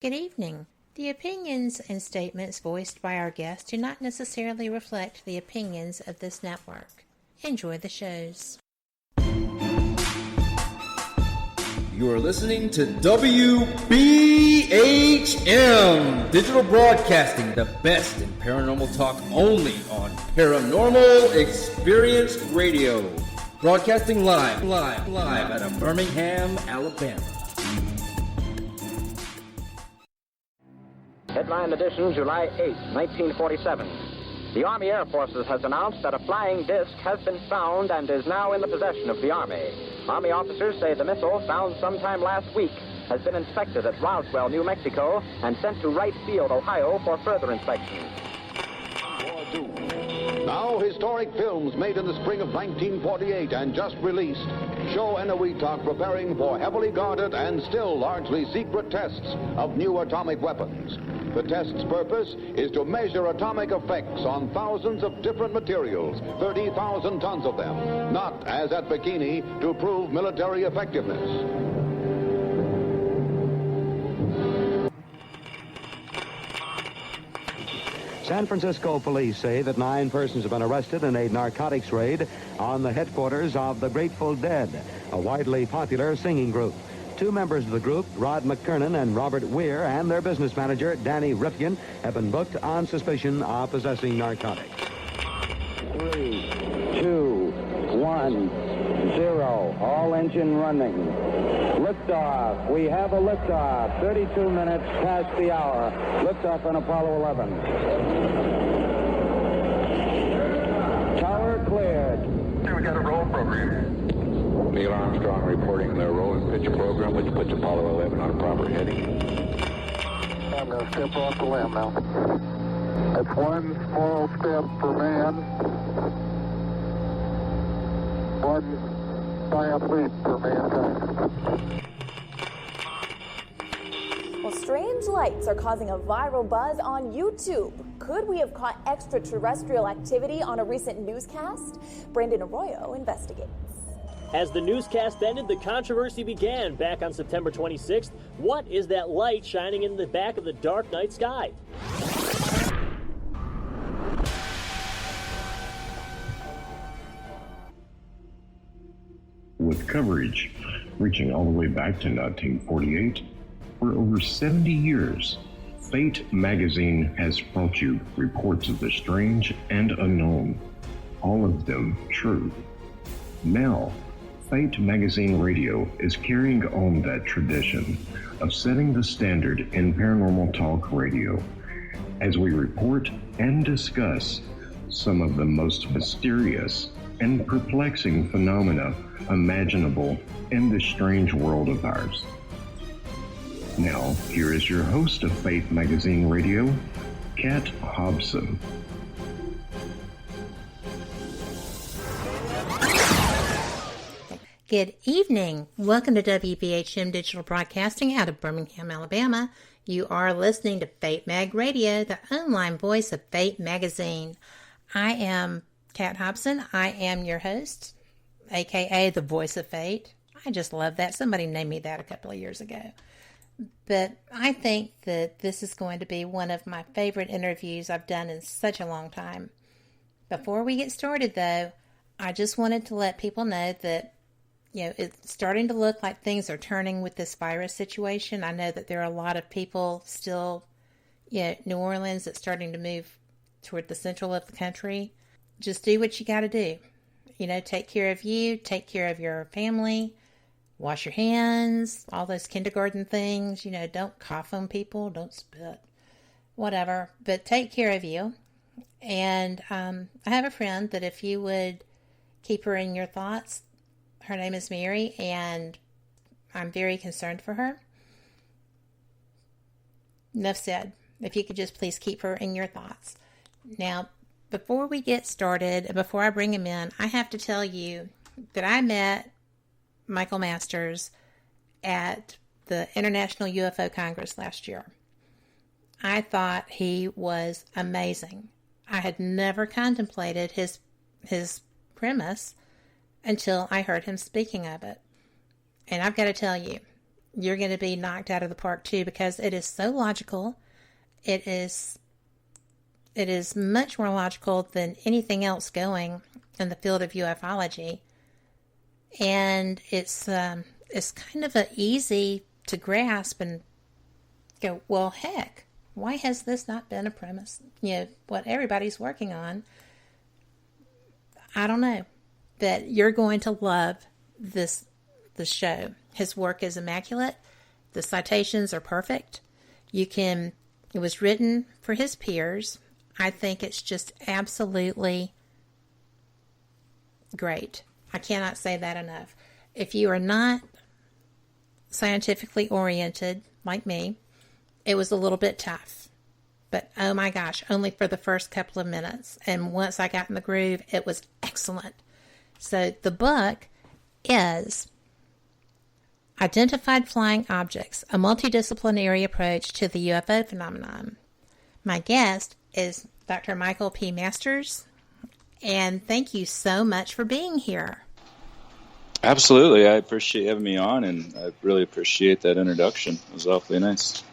Good evening. The opinions and statements voiced by our guests do not necessarily reflect the opinions of this network. Enjoy the shows. You are listening to WBHM Digital Broadcasting, the best in paranormal talk only on Paranormal Experience Radio. Broadcasting live out of Birmingham, Alabama. Headline edition, July 8, 1947. The Army Air Forces has announced that a flying disc has been found and is now in the possession of the Army. Army officers say the missile, found sometime last week, has been inspected at Roswell, New Mexico, and sent to Wright Field, Ohio, for further inspection. Now, historic films made in the spring of 1948 and just released show Eniwetok preparing for heavily guarded and still largely secret tests of new atomic weapons. The test's purpose is to measure atomic effects on thousands of different materials, 30,000 tons of them, not, as at Bikini, to prove military effectiveness. San Francisco police say that 9 persons have been arrested in a narcotics raid on the headquarters of the Grateful Dead, a widely popular singing group. 2 members of the group, Rod McKernan and Robert Weir, and their business manager, Danny Ripken, have been booked on suspicion of possessing narcotics. 3, 2, 1, 0. All engine running. Liftoff. We have a liftoff. 32 minutes past the hour. Liftoff on Apollo 11. Tower cleared. We got a roll program. Neil Armstrong reporting the roll and pitch program, which puts Apollo 11 on a proper heading. I'm going to step off the limb now. That's one small step for man, one giant leap for mankind. Well, strange lights are causing a viral buzz on YouTube. Could we have caught extraterrestrial activity on a recent newscast? Brandon Arroyo investigates. As the newscast ended, the controversy began back on September 26th. What is that light shining in the back of the dark night sky? With coverage reaching all the way back to 1948, for over 70 years, Fate magazine has brought you reports of the strange and unknown, all of them true. Now, Fate Magazine Radio is carrying on that tradition of setting the standard in paranormal talk radio as we report and discuss some of the most mysterious and perplexing phenomena imaginable in this strange world of ours. Now, here is your host of Fate Magazine Radio, Kat Hobson. Good evening. Welcome to WBHM Digital Broadcasting out of Birmingham, Alabama. You are listening to Fate Mag Radio, the online voice of Fate Magazine. I am Kat Hobson. I am your host, aka the voice of Fate. I just love that. Somebody named me that a couple of years ago. But I think that this is going to be one of my favorite interviews I've done in such a long time. Before we get started, though, I just wanted to let people know that it's starting to look like things are turning with this virus situation. I know that there are a lot of people still, New Orleans, that's starting to move toward the central of the country. Just do what you got to do. Take care of you, take care of your family, wash your hands, all those kindergarten things. Don't cough on people, don't spit, whatever. But take care of you. And I have a friend that if you would keep her in your thoughts, her name is Mary, and I'm very concerned for her. Enough said. If you could just please keep her in your thoughts. Now, before we get started, and before I bring him in, I have to tell you that I met Michael Masters at the International UFO Congress last year. I thought he was amazing. I had never contemplated his premise until I heard him speaking of it. And I've got to tell you, you're going to be knocked out of the park too, because it is so logical. It is much more logical than anything else going in the field of ufology. And it's kind of easy to grasp and go, well, heck, why has this not been a premise? What everybody's working on. I don't know, but you're going to love the show. His work is immaculate. The citations are perfect. It was written for his peers. I think it's just absolutely great. I cannot say that enough. If you are not scientifically oriented like me, it was a little bit tough. But oh my gosh, only for the first couple of minutes. And once I got in the groove, it was excellent. So the book is Identified Flying Objects, a multidisciplinary approach to the UFO phenomenon. My guest is Dr. Michael P. Masters, and thank you so much for being here. Absolutely. I appreciate having me on, and I really appreciate that introduction. It was awfully nice.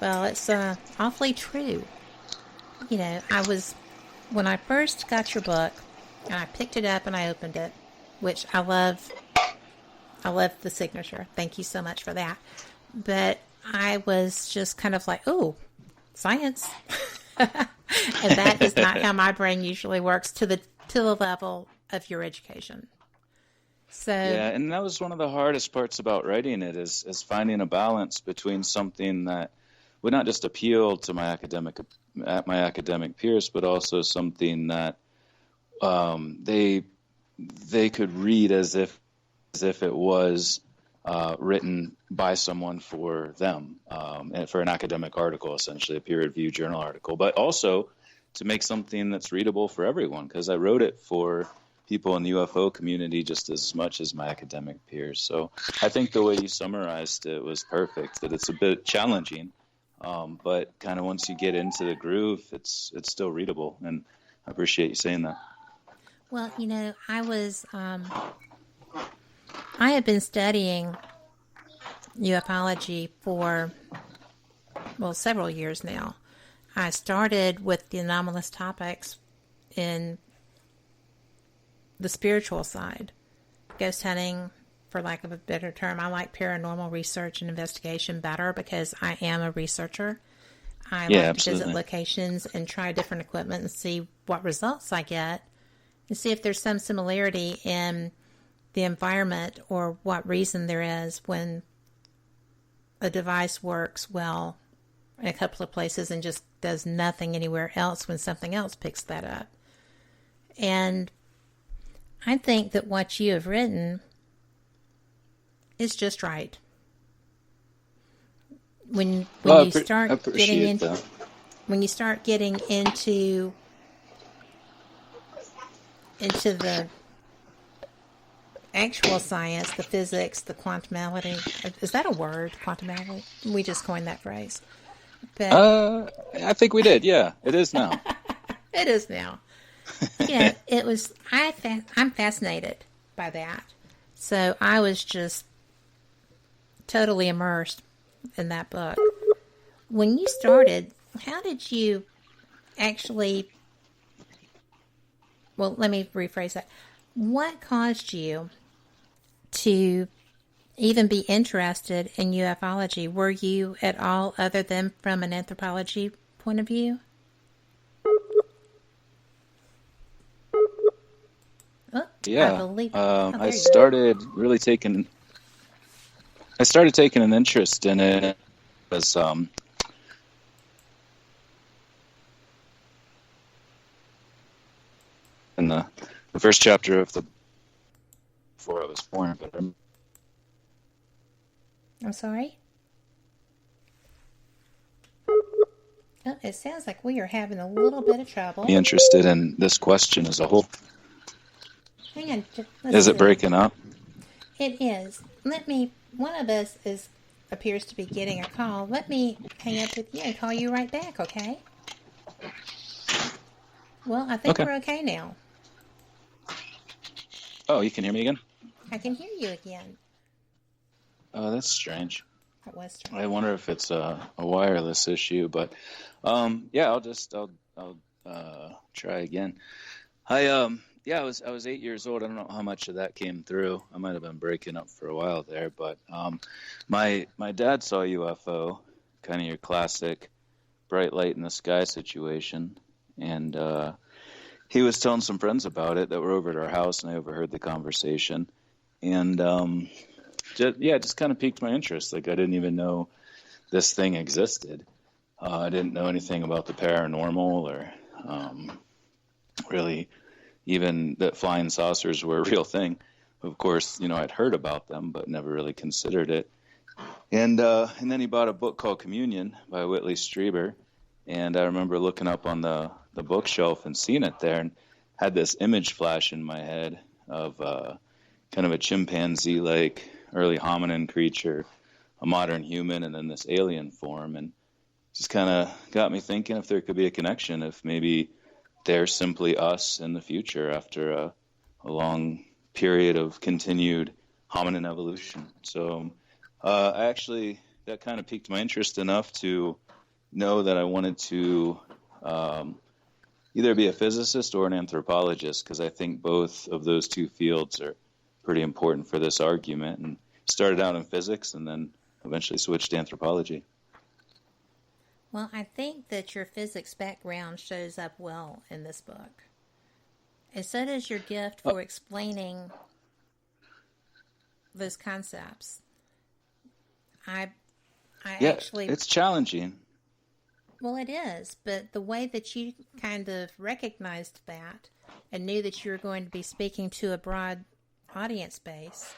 Well, it's awfully true. When I first got your book, and I picked it up and I opened it, which I love the signature. Thank you so much for that. But I was just kind of like, oh, science. And that is not how my brain usually works to the level of your education. So yeah, and that was one of the hardest parts about writing it is finding a balance between something that would not just appeal to my academic peers, but also something that they could read as if it was written by someone for them, and for an academic article, essentially a peer-reviewed journal article, but also to make something that's readable for everyone, because I wrote it for people in the UFO community just as much as my academic peers. So I think the way you summarized it was perfect, that it's a bit challenging, but kind of once you get into the groove, it's still readable, and I appreciate you saying that. Well, I have been studying ufology for, several years now. I started with the anomalous topics in the spiritual side. Ghost hunting, for lack of a better term. I like paranormal research and investigation better because I am a researcher. I like to visit locations and try different equipment and see what results I get and see if there's some similarity in the environment or what reason there is when a device works well in a couple of places and just does nothing anywhere else when something else picks that up. And I think that what you have written is just right. When you start getting into the actual science, the physics, the quantumality. Is that a word, quantumality? We just coined that phrase. But, I think we did, yeah. It is now. It is now. Yeah, it was. I'm fascinated by that. So I was just totally immersed in that book. When you started, how did you actually... Well, let me rephrase that. What caused you to even be interested in ufology? Were you at all other than from an anthropology point of view? Oh, yeah, I started taking an interest in it as in the first chapter of the before I was born. But I'm sorry. Oh, it sounds like we are having a little bit of trouble. Be interested in this question as a whole. Hang on. Is it breaking up? It is. One of us appears to be getting a call. Let me hang up with you and call you right back, okay? Well, I think we're okay now. Oh, you can hear me again? I can hear you again. Oh, that's strange. at Western. I wonder if it's a wireless issue, but I'll try again. I was 8 years old. I don't know how much of that came through. I might have been breaking up for a while there, but my dad saw a UFO, kind of your classic bright light in the sky situation, and he was telling some friends about it that were over at our house, and I overheard the conversation, and just kind of piqued my interest. Like, I didn't even know this thing existed. I didn't know anything about the paranormal or really even that flying saucers were a real thing. Of course, I'd heard about them, but never really considered it. And then he bought a book called Communion by Whitley Strieber. And I remember looking up on the bookshelf and seeing it there and had this image flash in my head of kind of a chimpanzee-like early hominin creature, a modern human, and then this alien form. And just kind of got me thinking if there could be a connection, if maybe they're simply us in the future after a long period of continued hominin evolution. So that kind of piqued my interest enough to know that I wanted to either be a physicist or an anthropologist, because I think both of those two fields are pretty important for this argument, and started out in physics and then eventually switched to anthropology. Well, I think that your physics background shows up well in this book. And so does your gift for explaining those concepts. Actually, it's challenging. Well, it is, but the way that you kind of recognized that and knew that you were going to be speaking to a broad audience base,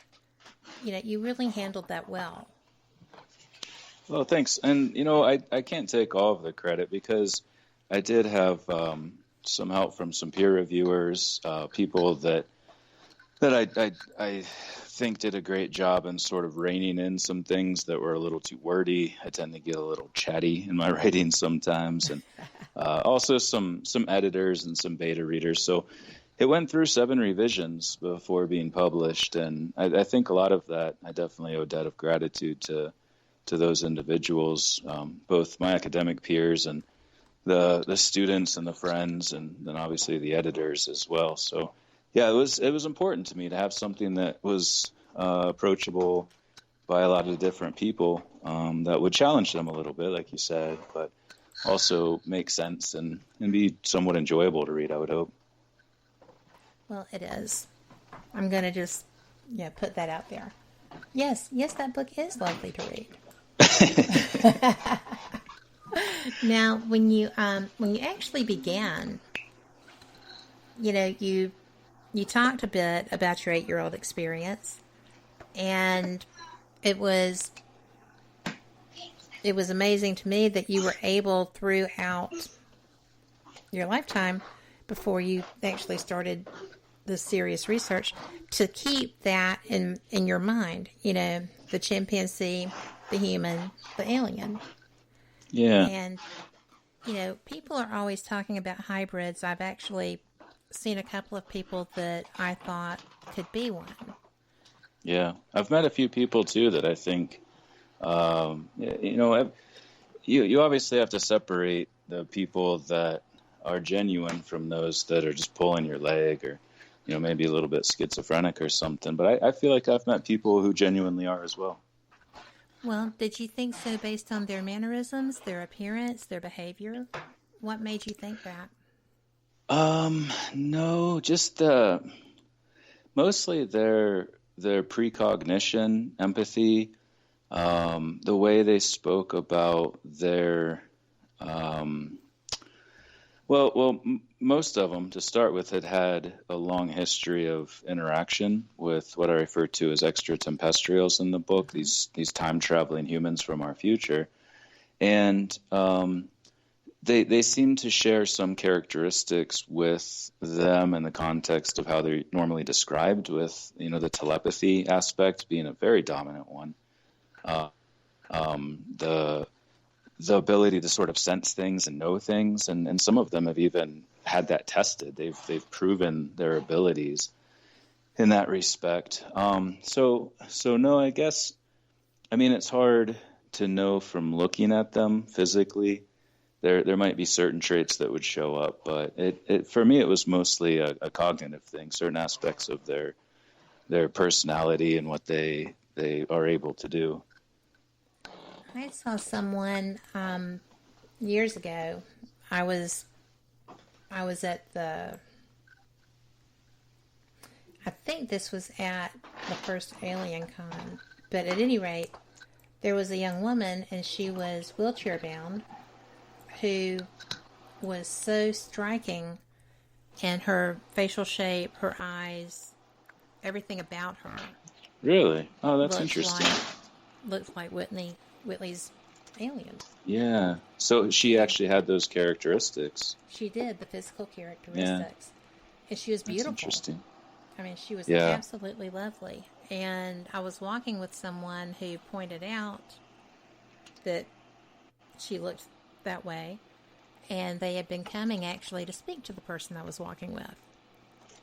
you really handled that well. Well, thanks. And, I can't take all of the credit because I did have some help from some peer reviewers, people that I think did a great job in sort of reining in some things that were a little too wordy. I tend to get a little chatty in my writing sometimes, and also some editors and some beta readers. So it went through 7 revisions before being published, and I think a lot of that I definitely owe a debt of gratitude to those individuals, both my academic peers and the students and the friends, and then obviously the editors as well. So yeah, it was important to me to have something that was approachable by a lot of different people, that would challenge them a little bit, like you said, but also make sense and be somewhat enjoyable to read, I would hope. Well, it is. I'm going to just put that out there. Yes, that book is lovely to read. Now, when you actually began, you talked a bit about your 8-year-old experience, and it was amazing to me that you were able throughout your lifetime, before you actually started the serious research, to keep that in your mind, the chimpanzee, the human, the alien. Yeah. And, people are always talking about hybrids. I've actually seen a couple of people that I thought could be one. Yeah. I've met a few people, too, that I think, you obviously have to separate the people that are genuine from those that are just pulling your leg or, maybe a little bit schizophrenic or something. But I feel like I've met people who genuinely are as well. Well, did you think so based on their mannerisms, their appearance, their behavior? What made you think that? No, just mostly their precognition, empathy, the way they spoke about their most of them, to start with, had a long history of interaction with what I refer to as extraterrestrials in the book, these time-traveling humans from our future. And they seem to share some characteristics with them in the context of how they're normally described, with, the telepathy aspect being a very dominant one. The ability to sort of sense things and know things, and some of them have even had that tested. They've proven their abilities in that respect. So no, I guess, it's hard to know from looking at them physically. There might be certain traits that would show up, but it for me it was mostly a cognitive thing, certain aspects of their personality and what they are able to do. I saw someone years ago. I was at I think this was at the first Alien Con, but at any rate, there was a young woman, and she was wheelchair bound, who was so striking, and her facial shape, her eyes, everything about her. Really? Oh, that's interesting. Looked like Whitley's alien. Yeah. So she actually had those characteristics. She did, the physical characteristics. Yeah. And she was beautiful. That's interesting. I mean, she was absolutely lovely. And I was walking with someone who pointed out that she looked that way, and they had been coming actually to speak to the person I was walking with.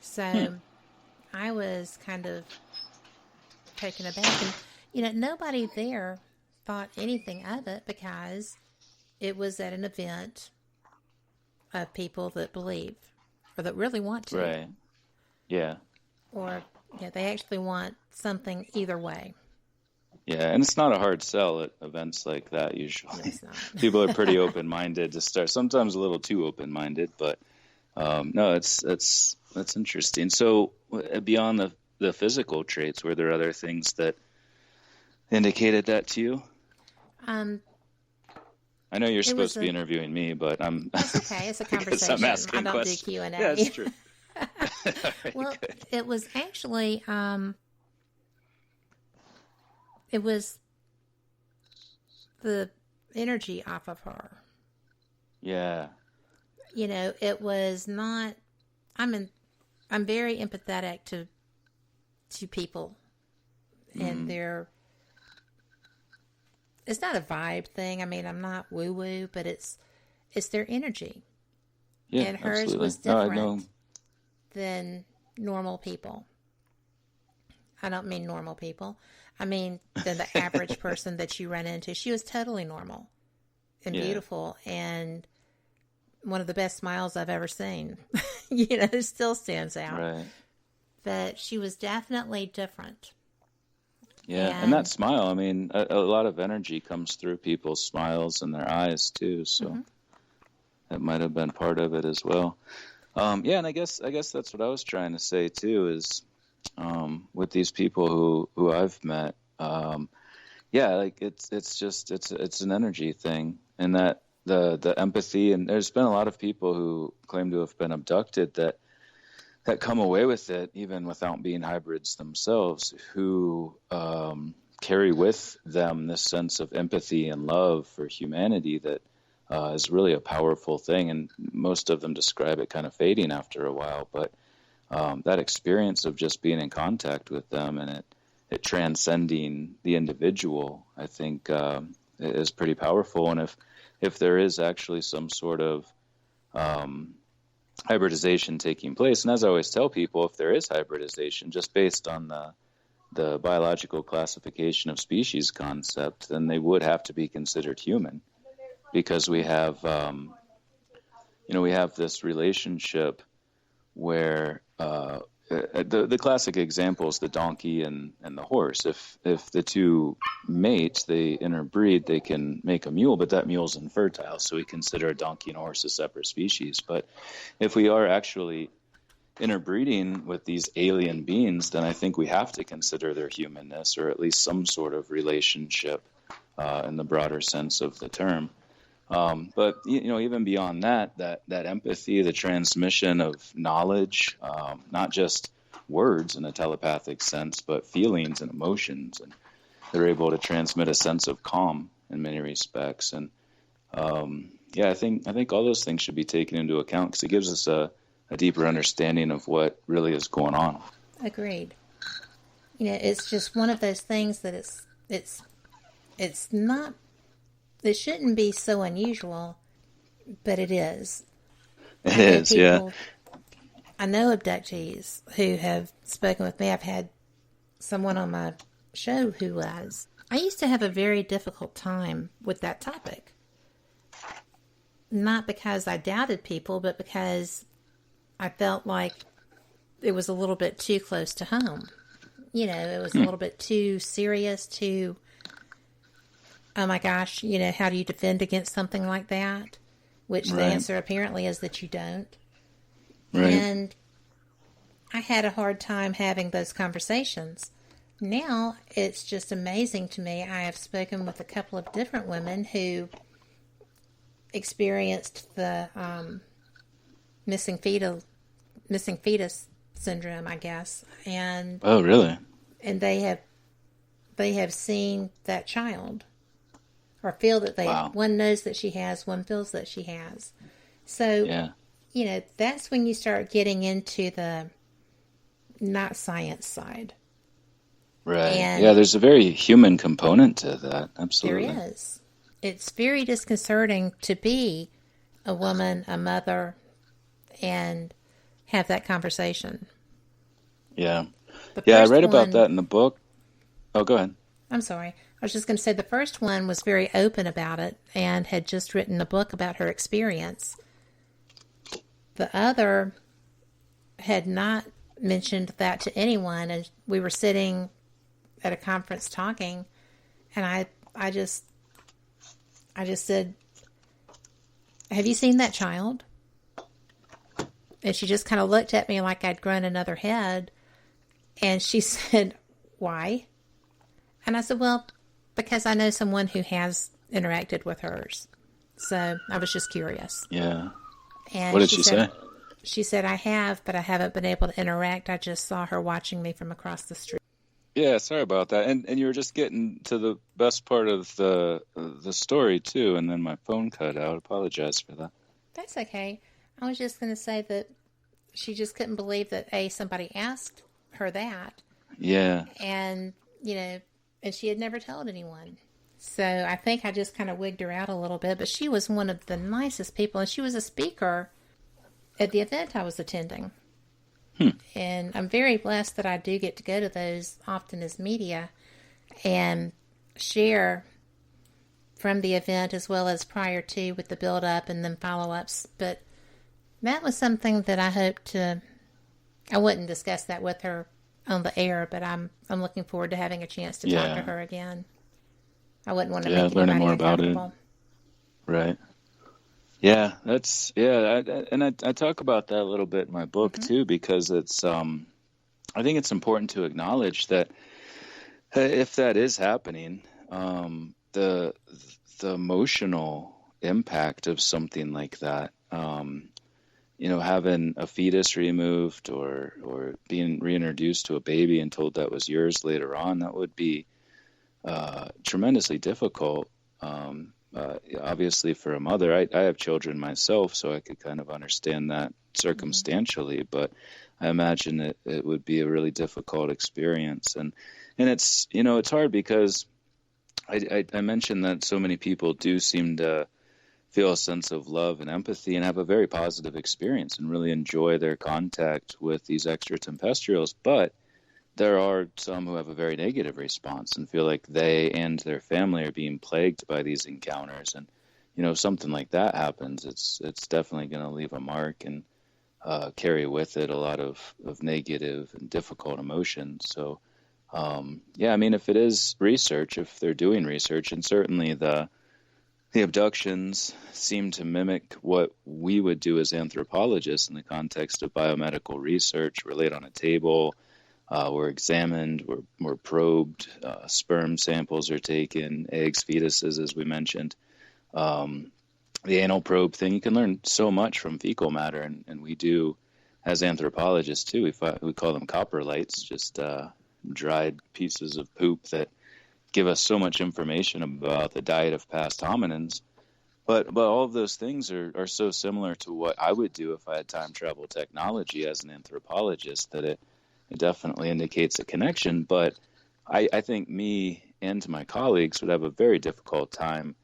So I was kind of taken aback. And, nobody there thought anything of it because it was at an event of people that believe or that really want to. Right. Yeah. Or they actually want something either way. Yeah, and it's not a hard sell at events like that usually. No, it's not. People are pretty open-minded to start. Sometimes a little too open-minded, but no, that's interesting. So beyond the physical traits, were there other things that indicated that to you? I know you're supposed to be interviewing me, but That's okay. It's a conversation. I'm asking I don't questions. do Q&A. Yeah, that's true. Right, well, good. It was actually it was the energy off of her. Yeah. It was not. I'm very empathetic to people and their. It's not a vibe thing. I mean, I'm not woo woo, but it's their energy. Yeah, and hers absolutely. was different than normal people. I don't mean normal people. I mean than the average person that you run into. She was totally normal and beautiful, and one of the best smiles I've ever seen. It still stands out. Right. But she was definitely different. Yeah, and that smile, I mean, a lot of energy comes through people's smiles and their eyes, too, so that might have been part of it as well. Yeah, and I guess that's what I was trying to say, too, is with these people who I've met, like it's an energy thing, and that the empathy, and there's been a lot of people who claim to have been abducted that come away with it, even without being hybrids themselves, who carry with them this sense of empathy and love for humanity that is really a powerful thing. And most of them describe it kind of fading after a while. But that experience of just being in contact with them and it transcending the individual, I think, is pretty powerful. And if there is actually some sort of hybridization taking place. And as I always tell people, if there is hybridization, just based on the biological classification of species concept, then they would have to be considered human, because we have, we have this relationship where the classic example is the donkey and the horse. If the two mate, they interbreed, they can make a mule, but that mule's infertile, so we consider a donkey and a horse a separate species. But if we are actually interbreeding with these alien beings, then I think we have to consider their humanness, or at least some sort of relationship in the broader sense of the term. But even beyond that empathy, the transmission of knowledge, not just words in a telepathic sense, but feelings and emotions, and they're able to transmit a sense of calm in many respects. And I think all those things should be taken into account, because it gives us a deeper understanding of what really is going on. Agreed. It's just one of those things that it's not. It shouldn't be so unusual, but it is. It is, yeah. I know abductees who have spoken with me. I've had someone on my show who was, I used to have a very difficult time with that topic. Not because I doubted people, but because I felt like it was a little bit too close to home. You know, it was a little bit too serious, too, oh my gosh, you know, how do you defend against something like that? Which the answer apparently is that you don't. Right. And I had a hard time having those conversations. Now, it's just amazing to me. I have spoken with a couple of different women who experienced the missing fetus syndrome, I guess. And oh, really? And they have seen that child, or feel that they. Wow. One knows that she has, one feels that she has. So, you know, that's when you start getting into the not science side. Right. And yeah, there's a very human component to that. Absolutely. There is. It's very disconcerting to be a woman, a mother, and have that conversation. Yeah. I read about that in the book. Oh, go ahead. I'm sorry. I was just going to say the first one was very open about it and had just written a book about her experience. The other had not mentioned that to anyone, and we were sitting at a conference talking, and I just said, "Have you seen that child?" And she just kind of looked at me like I'd grown another head, and she said, "Why?" And I said, "Well, because I know someone who has interacted with hers. So I was just curious." Yeah. And what did she say? She said, "I have, but I haven't been able to interact. I just saw her watching me from across the street." Yeah, sorry about that. And you were just getting to the best part of the story, too, and then my phone cut out. I apologize for that. That's okay. I was just going to say that she just couldn't believe that, somebody asked her that. Yeah. And, you know, and she had never told anyone. So I think I just kind of wigged her out a little bit. But she was one of the nicest people, and she was a speaker at the event I was attending. And I'm very blessed that I do get to go to those often as media and share from the event as well as prior to with the build-up and then follow-ups. But that was something that I hope to... I wouldn't discuss that with her on the air, but I'm looking forward to having a chance to talk to her again. I wouldn't want to make learning more about it. Right. Yeah, I talk about that a little bit in my book too, because it's I think it's important to acknowledge that if that is happening, the emotional impact of something like that, you know, having a fetus removed or being reintroduced to a baby and told that was yours later on, that would be tremendously difficult. Obviously for a mother, I have children myself, so I could kind of understand that circumstantially, but I imagine it would be a really difficult experience. And it's, you know, it's hard because I mentioned that so many people do seem to feel a sense of love and empathy and have a very positive experience and really enjoy their contact with these extratempestrials, but there are some who have a very negative response and feel like they and their family are being plagued by these encounters. And, you know, if something like that happens, it's definitely going to leave a mark and carry with it a lot of negative and difficult emotions. So, I mean, if it is research, if they're doing research, and certainly the abductions seem to mimic what we would do as anthropologists in the context of biomedical research. We're laid on a table. We're examined, we're probed, sperm samples are taken, eggs, fetuses, as we mentioned. The anal probe thing, you can learn so much from fecal matter, and we do as anthropologists too. We call them coprolites, just dried pieces of poop that give us so much information about the diet of past hominins. But all of those things are so similar to what I would do if I had time travel technology as an anthropologist that it definitely indicates a connection, but I think me and my colleagues would have a very difficult time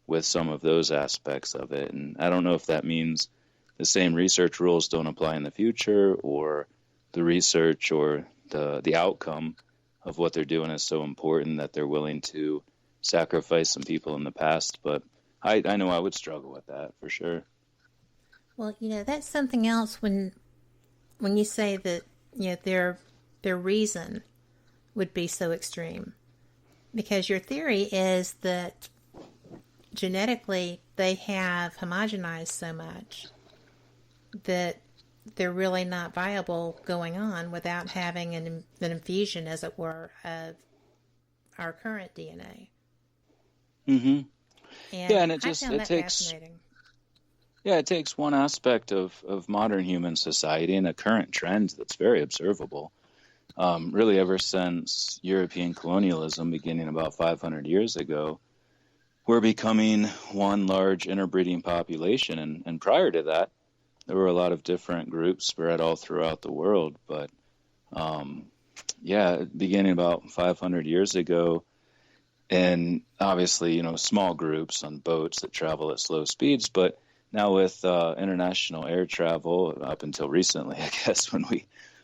with some of those aspects of it. And I don't know if that means the same research rules don't apply in the future, or the research or the outcome of what they're doing is so important that they're willing to sacrifice some people in the past. But I know I would struggle with that for sure. Well, that's something else when you say that, their reason would be so extreme. Because your theory is that genetically they have homogenized so much that they're really not viable going on without having an infusion, as it were, of our current DNA. Mm-hmm. And it takes fascinating. Yeah, it takes one aspect of modern human society and a current trend that's very observable. Really, ever since European colonialism beginning about 500 years ago, we're becoming one large interbreeding population. And prior to that, there were a lot of different groups spread all throughout the world. But beginning about 500 years ago, and obviously, small groups on boats that travel at slow speeds. But now with international air travel, up until recently, I guess, when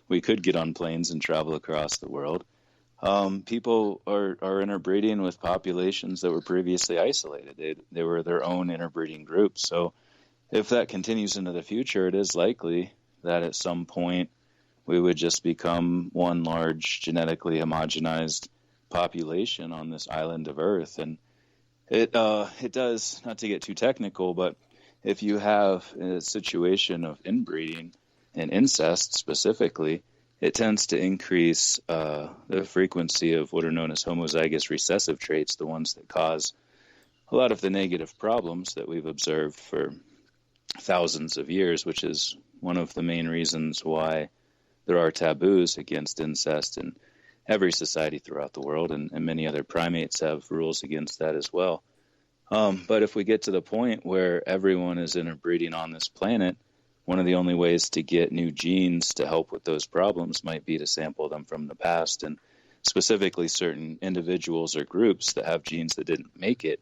we could get on planes and travel across the world, people are interbreeding with populations that were previously isolated. They were their own interbreeding groups. So if that continues into the future, it is likely that at some point we would just become one large genetically homogenized population on this island of Earth. And it does, not to get too technical, but if you have a situation of inbreeding and incest specifically, it tends to increase the frequency of what are known as homozygous recessive traits, the ones that cause a lot of the negative problems that we've observed for thousands of years, which is one of the main reasons why there are taboos against incest in every society throughout the world, and many other primates have rules against that as well. But if we get to the point where everyone is interbreeding on this planet, one of the only ways to get new genes to help with those problems might be to sample them from the past, and specifically certain individuals or groups that have genes that didn't make it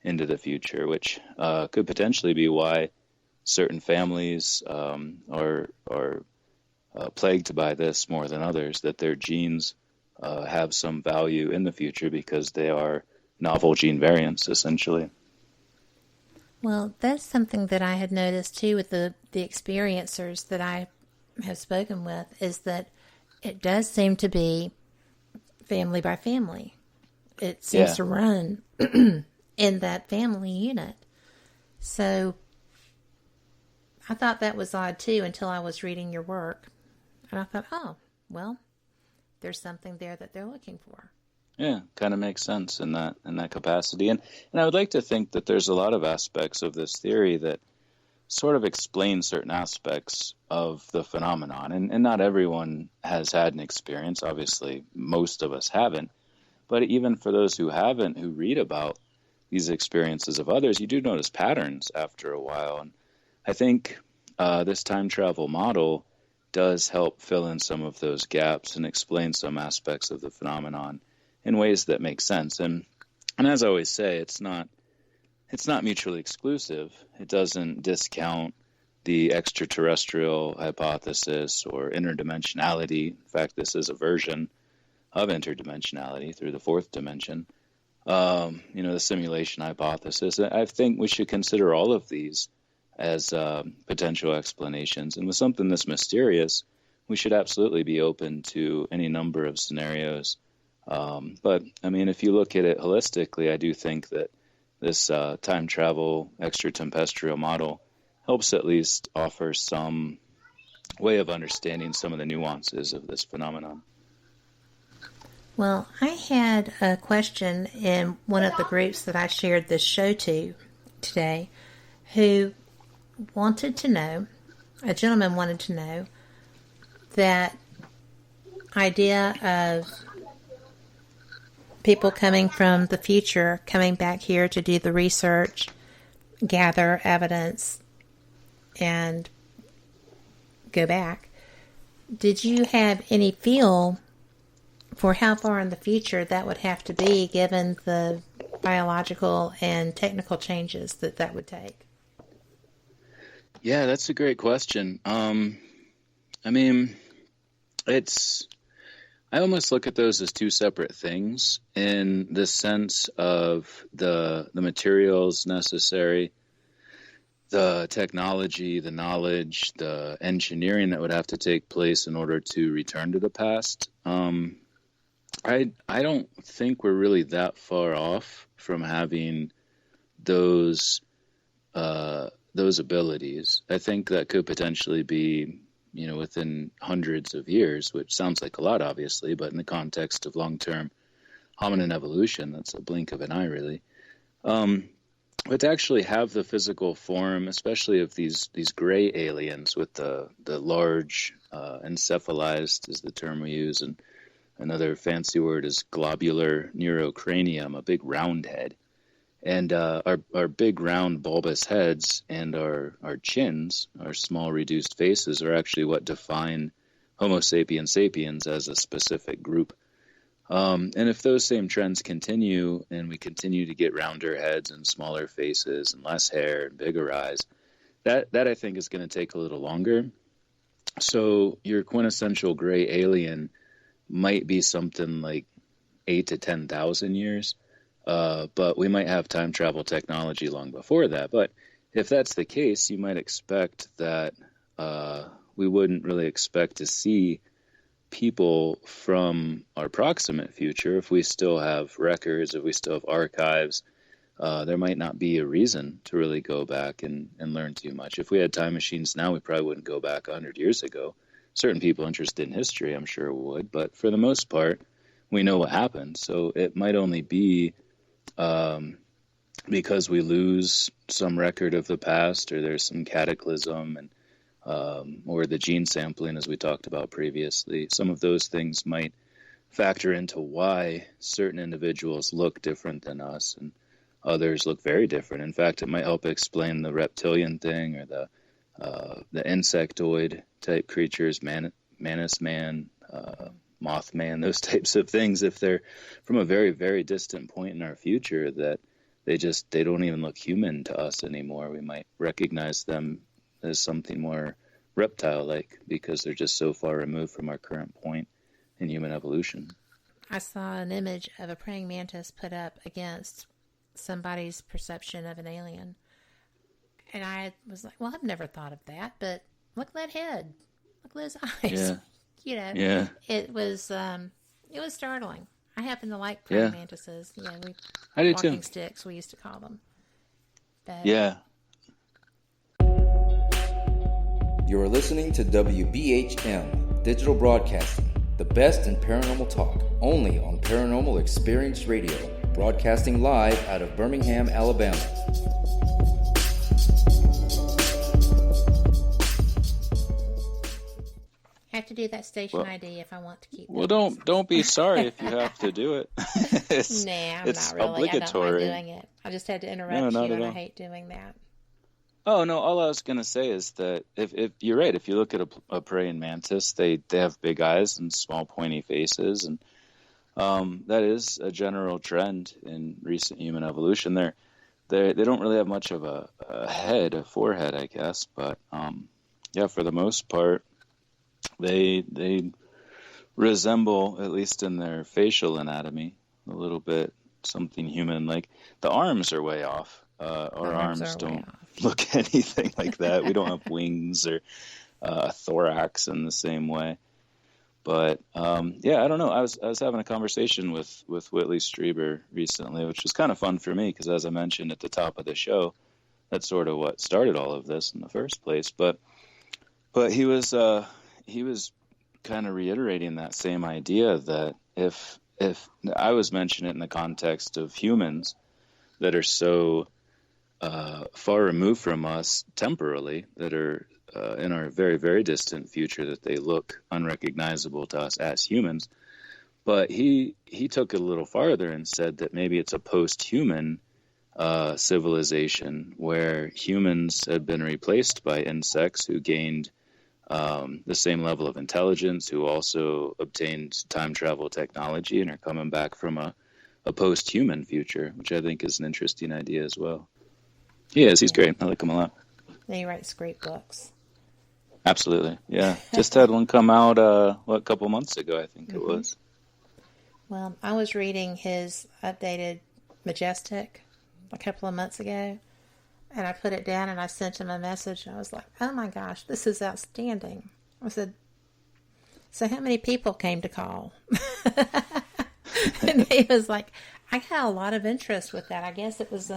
into the future, which could potentially be why certain families are plagued by this more than others, that their genes have some value in the future because they are novel gene variants, essentially. Well, that's something that I had noticed too with the experiencers that I have spoken with, is that it does seem to be family by family. It seems to run in that family unit. So I thought that was odd too until I was reading your work. And I thought, oh, well, there's something there that they're looking for. Yeah, kind of makes sense in that capacity. And I would like to think that there's a lot of aspects of this theory that sort of explain certain aspects of the phenomenon. And not everyone has had an experience. Obviously, most of us haven't. But even for those who haven't, who read about these experiences of others, you do notice patterns after a while. And I think this time travel model does help fill in some of those gaps and explain some aspects of the phenomenon in ways that make sense. And as I always say, it's not mutually exclusive. It doesn't discount the extraterrestrial hypothesis or interdimensionality. In fact, this is a version of interdimensionality through the fourth dimension. The simulation hypothesis. I think we should consider all of these as potential explanations. And with something this mysterious, we should absolutely be open to any number of scenarios. But, I mean, if you look at it holistically, I do think that this time travel extratempestrial model helps at least offer some way of understanding some of the nuances of this phenomenon. Well, I had a question in one of the groups that I shared this show to today, who wanted to know, a gentleman wanted to know, that idea of people coming from the future, coming back here to do the research, gather evidence, and go back. Did you have any feel for how far in the future that would have to be, given the biological and technical changes that would take? Yeah, that's a great question. I mean, I almost look at those as two separate things in the sense of the materials necessary, the technology, the knowledge, the engineering that would have to take place in order to return to the past. I don't think we're really that far off from having those abilities. I think that could potentially be, within hundreds of years, which sounds like a lot, obviously, but in the context of long-term hominin evolution, that's a blink of an eye, really. But to actually have the physical form, especially of these gray aliens with the large encephalized is the term we use, and another fancy word is globular neurocranium, a big round head. And our big round bulbous heads and our chins, our small reduced faces, are actually what define Homo sapiens sapiens as a specific group. And if those same trends continue and we continue to get rounder heads and smaller faces and less hair and bigger eyes, that I think is going to take a little longer. So your quintessential gray alien might be something like 8 to 10,000 years. But we might have time travel technology long before that. But if that's the case, you might expect that we wouldn't really expect to see people from our proximate future. If we still have records, if we still have archives, there might not be a reason to really go back and learn too much. If we had time machines now, we probably wouldn't go back 100 years ago. Certain people interested in history, I'm sure, would. But for the most part, we know what happened. So it might only be because we lose some record of the past, or there's some cataclysm, and or the gene sampling, as we talked about previously. Some of those things might factor into why certain individuals look different than us and others look very different. In fact, it might help explain the reptilian thing, or the insectoid type creatures, Manus man, Mothman, those types of things. If they're from a very, very distant point in our future, that they don't even look human to us anymore. We might recognize them as something more reptile-like because they're just so far removed from our current point in human evolution. I saw an image of a praying mantis put up against somebody's perception of an alien. And I was like, well, I've never thought of that, but look at that head. Look at those eyes. Yeah. Yeah. It was startling. I happen to like praying mantises. I do walking too. Sticks, we used to call them. But, yeah. You're listening to WBHM Digital Broadcasting, the best in paranormal talk, only on Paranormal Experience Radio, broadcasting live out of Birmingham, Alabama. I have to do that station ID if I want to keep. Well, don't be sorry if you have to do it. I'm not really. Obligatory. I don't mind doing it. I just had to interrupt you, and I hate doing that. Oh no! All I was gonna say is that if you're right, if you look at a praying mantis, they have big eyes and small pointy faces, and that is a general trend in recent human evolution. They don't really have much of a forehead, I guess, but for the most part, they resemble, at least in their facial anatomy, a little bit something human. Like the arms are way off. Our arms don't look anything like that. We don't have wings or thorax in the same way. But I don't know. I was having a conversation with Whitley Strieber recently, which was kind of fun for me because, as I mentioned at the top of the show, that's sort of what started all of this in the first place. But he was kind of reiterating that same idea that if I was mentioning it in the context of humans that are so far removed from us temporally, that are in our very, very distant future, that they look unrecognizable to us as humans. But he took it a little farther and said that maybe it's a post-human civilization where humans had been replaced by insects who gained the same level of intelligence, who also obtained time travel technology and are coming back from a post-human future, which I think is an interesting idea as well. He is. He's great. I like him a lot. And he writes great books. Absolutely. Yeah. Just had one come out, a couple months ago, I think it was. Well, I was reading his updated Majestic a couple of months ago, and I put it down and I sent him a message, and I was like, oh my gosh, this is outstanding. I said, so how many people came to call? And he was like, I had a lot of interest with that. I guess it was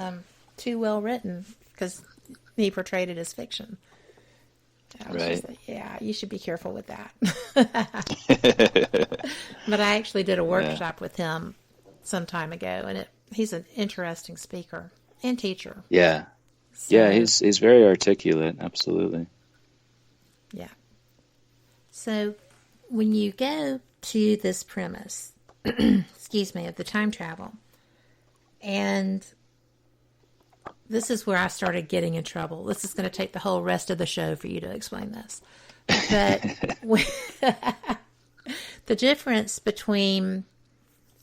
too well written because he portrayed it as fiction. I was just like, yeah, you should be careful with that. But I actually did a workshop with him some time ago, and he's an interesting speaker and teacher. Yeah. So, yeah, he's very articulate, absolutely. Yeah. So when you go to this premise, excuse me, of the time travel, and this is where I started getting in trouble. This is going to take the whole rest of the show for you to explain this. But the difference between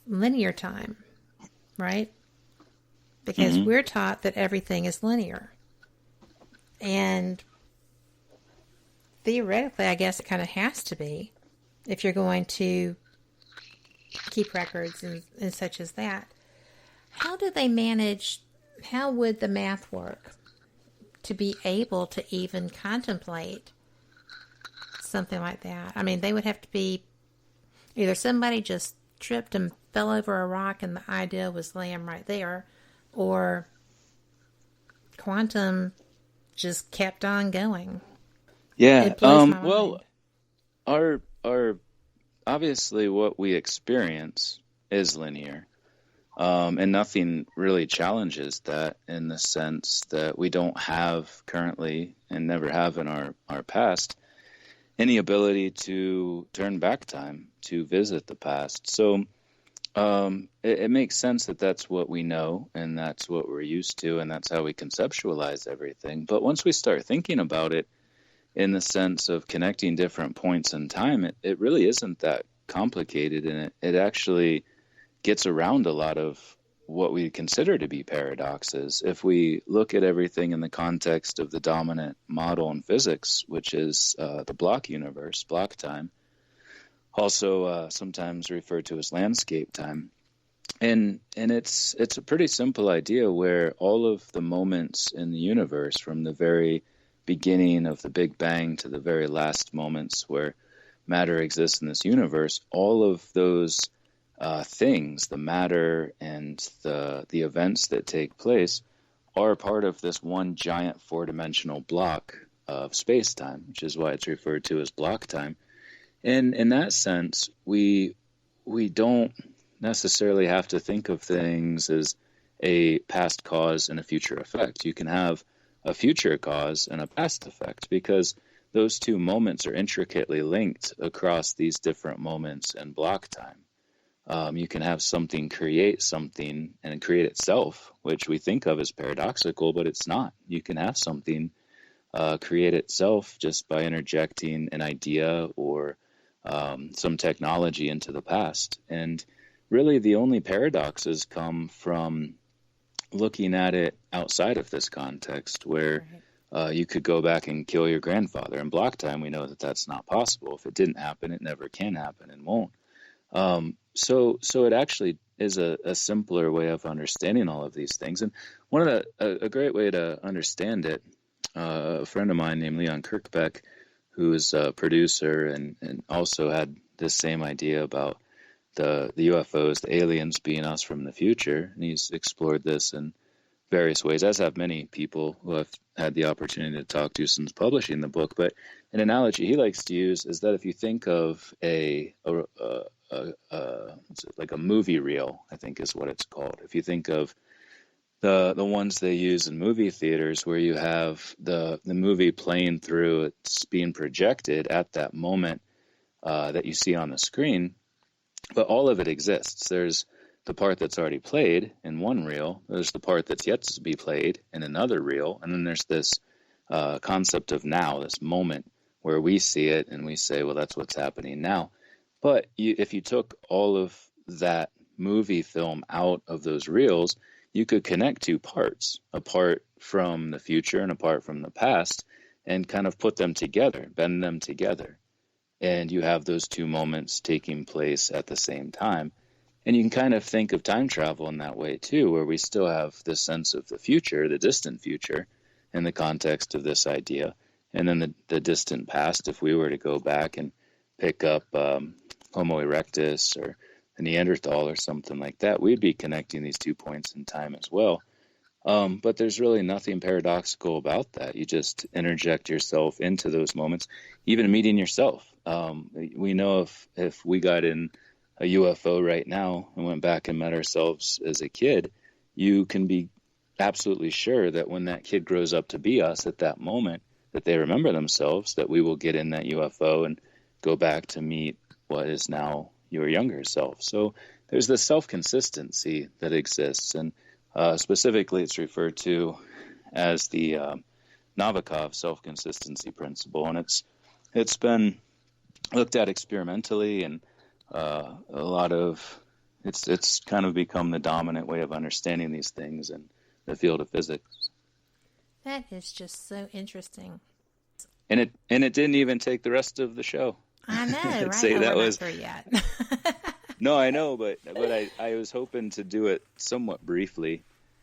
linear time, right? Because we're taught that everything is linear. And theoretically, I guess it kind of has to be if you're going to keep records and such as that. How do they manage, how would the math work to be able to even contemplate something like that? I mean, they would have to be either somebody just tripped and fell over a rock and the idea was laying right there, or quantum just kept on going. Yeah. Well, our obviously what we experience is linear. And nothing really challenges that, in the sense that we don't have currently, and never have in our past, any ability to turn back time, to visit the past. So it makes sense that that's what we know, and that's what we're used to, and that's how we conceptualize everything. But once we start thinking about it in the sense of connecting different points in time, it really isn't that complicated, and it actually gets around a lot of what we consider to be paradoxes. If we look at everything in the context of the dominant model in physics, which is the block universe, block time, also sometimes referred to as landscape time. And it's a pretty simple idea where all of the moments in the universe, from the very beginning of the Big Bang to the very last moments where matter exists in this universe, all of those things, the matter and the events that take place, are part of this one giant four-dimensional block of space-time, which is why it's referred to as block time. And in that sense, we don't necessarily have to think of things as a past cause and a future effect. You can have a future cause and a past effect, because those two moments are intricately linked across these different moments in block time. You can have something create something and create itself, which we think of as paradoxical, but it's not. You can have something create itself just by interjecting an idea or some technology into the past. And really the only paradoxes come from looking at it outside of this context, where you could go back and kill your grandfather. In block time, we know that that's not possible. If it didn't happen, it never can happen and won't. So it actually is a simpler way of understanding all of these things. And one of a great way to understand it, a friend of mine named Leon Kirkbeck, who is a producer and also had this same idea about the UFOs, the aliens being us from the future. And he's explored this in various ways, as have many people who I've had the opportunity to talk to since publishing the book. But an analogy he likes to use is that if you think of like a movie reel, I think is what it's called. If you think of the ones they use in movie theaters, where you have the movie playing through, it's being projected at that moment that you see on the screen, but all of it exists. There's the part that's already played in one reel, there's the part that's yet to be played in another reel, and then there's this concept of now, this moment where we see it and we say, well, that's what's happening now. But if you took all of that movie film out of those reels, you could connect two parts, a part from the future and a part from the past, and kind of put them together, bend them together. And you have those two moments taking place at the same time. And you can kind of think of time travel in that way too, where we still have this sense of the future, the distant future, in the context of this idea. And then the distant past, if we were to go back and pick up Homo erectus or a Neanderthal or something like that, we'd be connecting these 2 points in time as well. But there's really nothing paradoxical about that. You just interject yourself into those moments, even meeting yourself. We know if we got in a UFO right now and went back and met ourselves as a kid, you can be absolutely sure that when that kid grows up to be us at that moment, that they remember themselves, that we will get in that UFO and go back to meet what is now your younger self. So there's this self-consistency that exists, and specifically it's referred to as the Nabokov self-consistency principle, and it's been looked at experimentally, and a lot of it's kind of become the dominant way of understanding these things in the field of physics. That is just so interesting. And it didn't even take the rest of the show. I know, right? Say that was not through yet. No, I know, but I was hoping to do it somewhat briefly.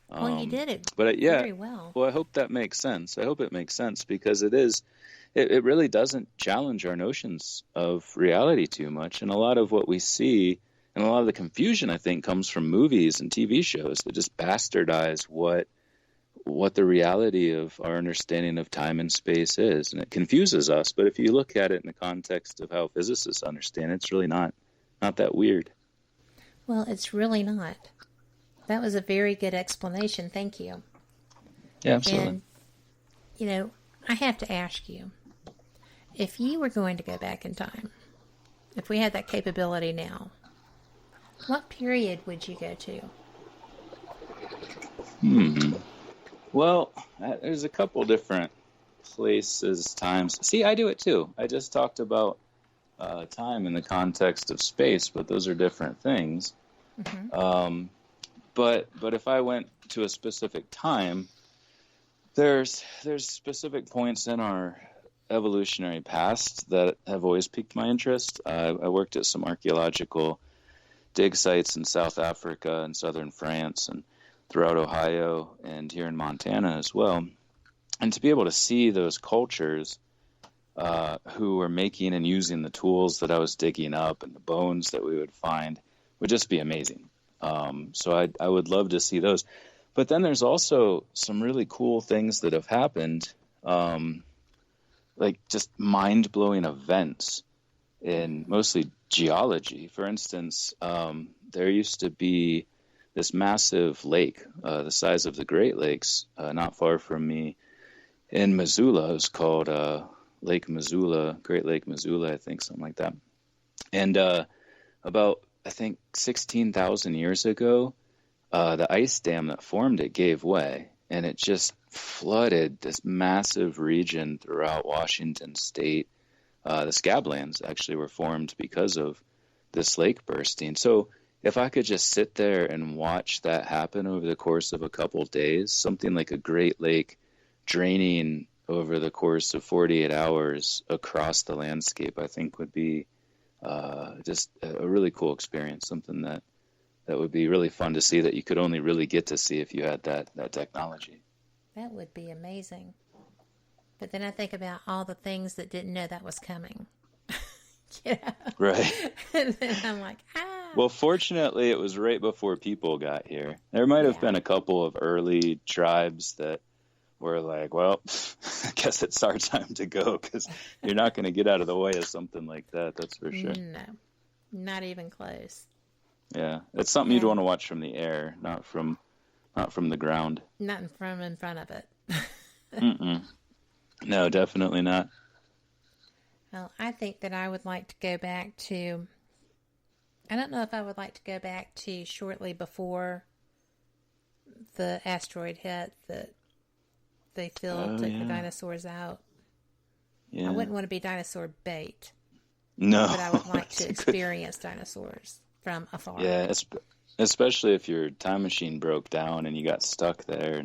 Well, you did it very well. Well, I hope that makes sense. I hope it makes sense because it really doesn't challenge our notions of reality too much. And a lot of what we see and a lot of the confusion, I think, comes from movies and TV shows that just bastardize what the reality of our understanding of time and space is. And it confuses us. But if you look at it in the context of how physicists understand it, it's really not that weird. Well, it's really not. That was a very good explanation. Thank you. Yeah, absolutely. And, I have to ask you, if you were going to go back in time, if we had that capability now, what period would you go to? Well, there's a couple different places, times. See, I do it too. I just talked about time in the context of space, but those are different things. Mm-hmm. But if I went to a specific time, there's specific points in our evolutionary past that have always piqued my interest. I worked at some archaeological dig sites in South Africa and southern France and throughout Ohio and here in Montana as well. And to be able to see those cultures who were making and using the tools that I was digging up and the bones that we would find would just be amazing. So I would love to see those. But then there's also some really cool things that have happened, like just mind-blowing events in mostly geology. For instance, there used to be this massive lake, the size of the Great Lakes, not far from me in Missoula. It was called Lake Missoula, Great Lake Missoula, I think, something like that. And about, I think, 16,000 years ago, the ice dam that formed it gave way, and it just flooded this massive region throughout Washington State. The scablands actually were formed because of this lake bursting. So if I could just sit there and watch that happen over the course of a couple days, something like a Great Lake draining over the course of 48 hours across the landscape, I think would be just a really cool experience, something that would be really fun to see that you could only really get to see if you had that technology. That would be amazing. But then I think about all the things that didn't know that was coming. Right. And then I'm like, Well, fortunately, it was right before people got here. There might have been a couple of early tribes that were like, well, I guess it's our time to go because you're not going to get out of the way of something like that. That's for sure. No, not even close. Yeah, it's something you'd want to watch from the air, not from the ground. Not from in front of it. Mm-mm. No, definitely not. Well, I think that I would like to go back to, I don't know if I would like to go back to shortly before the asteroid hit that they took the dinosaurs out. Yeah. I wouldn't want to be dinosaur bait. No. But I would like to experience dinosaurs from afar. Yeah, especially if your time machine broke down and you got stuck there.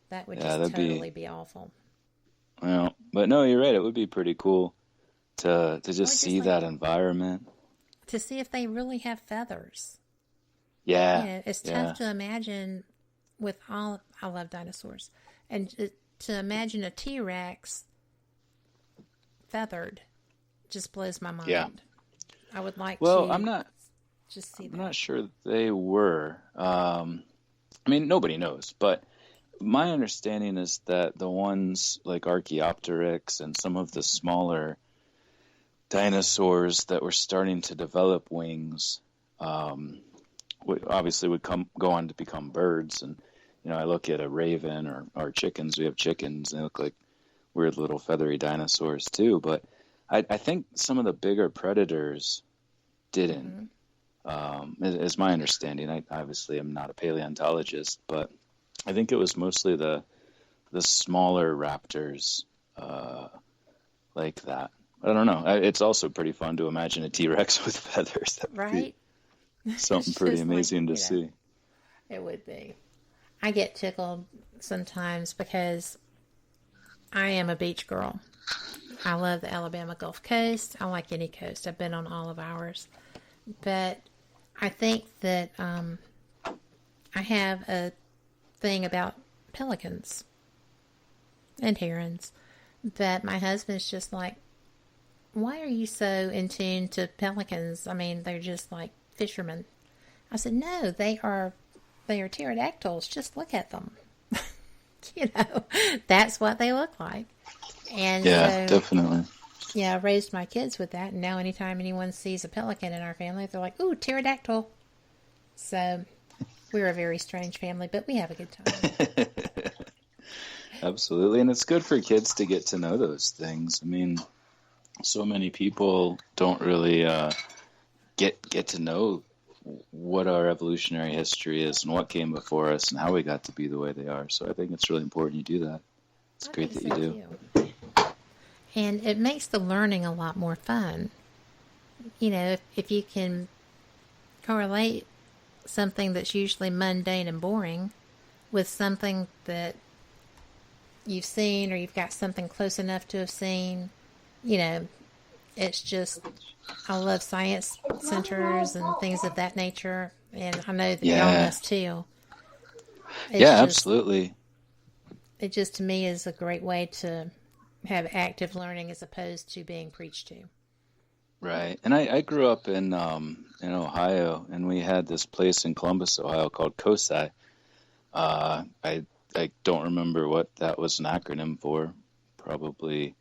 That would just totally be awful. Well, but no, you're right. It would be pretty cool to just see that environment. To see if they really have feathers. Yeah. It's tough to imagine with all. I love dinosaurs, and to imagine a T-Rex feathered just blows my mind. Yeah. I would like Well, to. I'm not. Just see that. I'm not sure they were. I mean, nobody knows, but my understanding is that the ones like Archaeopteryx and some of the smaller dinosaurs that were starting to develop wings, obviously would go on to become birds. And I look at a raven or chickens. We have chickens, and they look like weird little feathery dinosaurs too. But I think some of the bigger predators didn't. Is my understanding. I obviously am not a paleontologist, but I think it was mostly the smaller raptors like that. I don't know. It's also pretty fun to imagine a T-Rex with feathers. That would right? be something pretty amazing to see. It would be. I get tickled sometimes because I am a beach girl. I love the Alabama Gulf Coast. I like any coast. I've been on all of ours. But I think that I have a thing about pelicans and herons. But my husband's just like, why are you so in tune to pelicans? I mean, they're just like fishermen. I said, no, they are pterodactyls. Just look at them. That's what they look like. And yeah, definitely. Yeah, I raised my kids with that, and now anytime anyone sees a pelican in our family, they're like, ooh, pterodactyl. So we're a very strange family, but we have a good time. Absolutely, and it's good for kids to get to know those things. I mean, so many people don't really get to know what our evolutionary history is and what came before us and how we got to be the way they are. So I think it's really important you do that. It's great that you do. And it makes the learning a lot more fun. If you can correlate something that's usually mundane and boring with something that you've seen or you've got something close enough to have seen, it's just, I love science centers and things of that nature. And I know that y'all must too. Absolutely. It just, to me, is a great way to have active learning as opposed to being preached to. Right. And I grew up in Ohio, and we had this place in Columbus, Ohio called COSI. I don't remember what that was an acronym for. Probably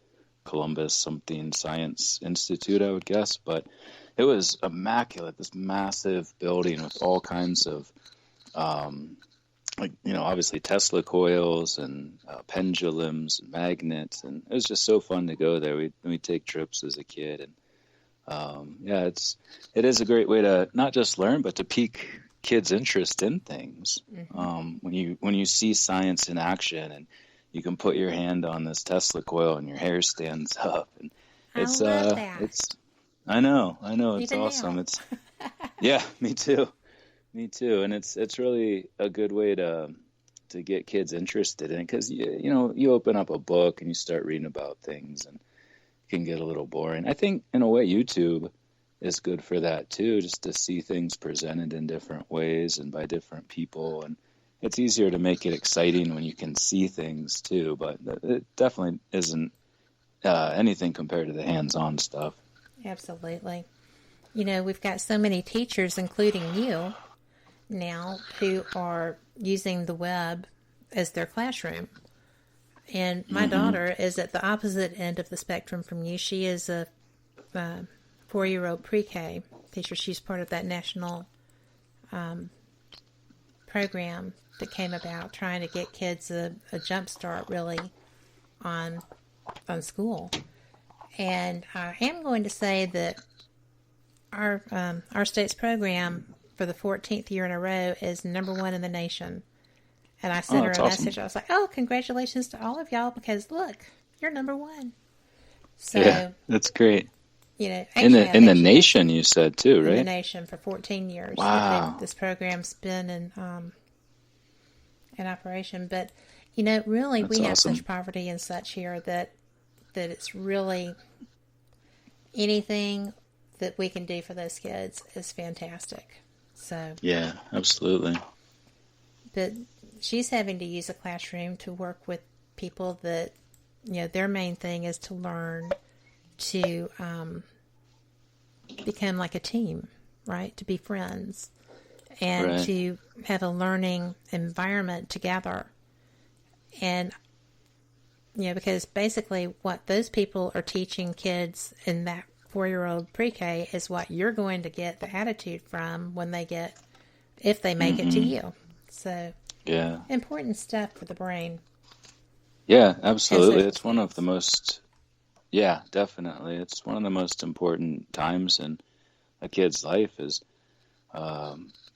Columbus something Science Institute, I would guess. But it was immaculate, this massive building with all kinds of obviously Tesla coils and pendulums and magnets, and it was just so fun to go there. We'd take trips as a kid, and it is a great way to not just learn, but to pique kids' interest in things. Mm-hmm. When you see science in action, and you can put your hand on this Tesla coil and your hair stands up, and it's I love that. I know, it's Even awesome. now. It's yeah, me too. Me too, and it's really a good way to get kids interested in it, because you open up a book and you start reading about things, and it can get a little boring. I think in a way YouTube is good for that too, just to see things presented in different ways and by different people, and it's easier to make it exciting when you can see things too. But it definitely isn't anything compared to the hands-on stuff. Absolutely. We've got so many teachers, including you, now who are using the web as their classroom. And my daughter is at the opposite end of the spectrum from you. She is a 4-year-old pre-K teacher. She's part of that national program that came about trying to get kids a jump start really on school. And I am going to say that our state's program for the 14th year in a row is #1 in the nation. And I sent her a message. Awesome. I was like, oh, congratulations to all of y'all, because look, you're #1. So, yeah, that's great. In the nation, you said too, right? In the nation for 14 years. Wow. This program's been in operation. But, really, that's we have awesome. such poverty and such here that it's really anything that we can do for those kids is fantastic. So yeah, absolutely. but she's having to use a classroom to work with people that, their main thing is to learn to become like a team, right? To be friends and Right. to have a learning environment together. And, because basically what those people are teaching kids in that 4-year-old pre-K is what you're going to get the attitude from when they get, if they make it to you. So, Yeah. important stuff for the brain. Yeah, absolutely. It's one of the most, yeah, definitely. It's one of the most important times in a kid's life is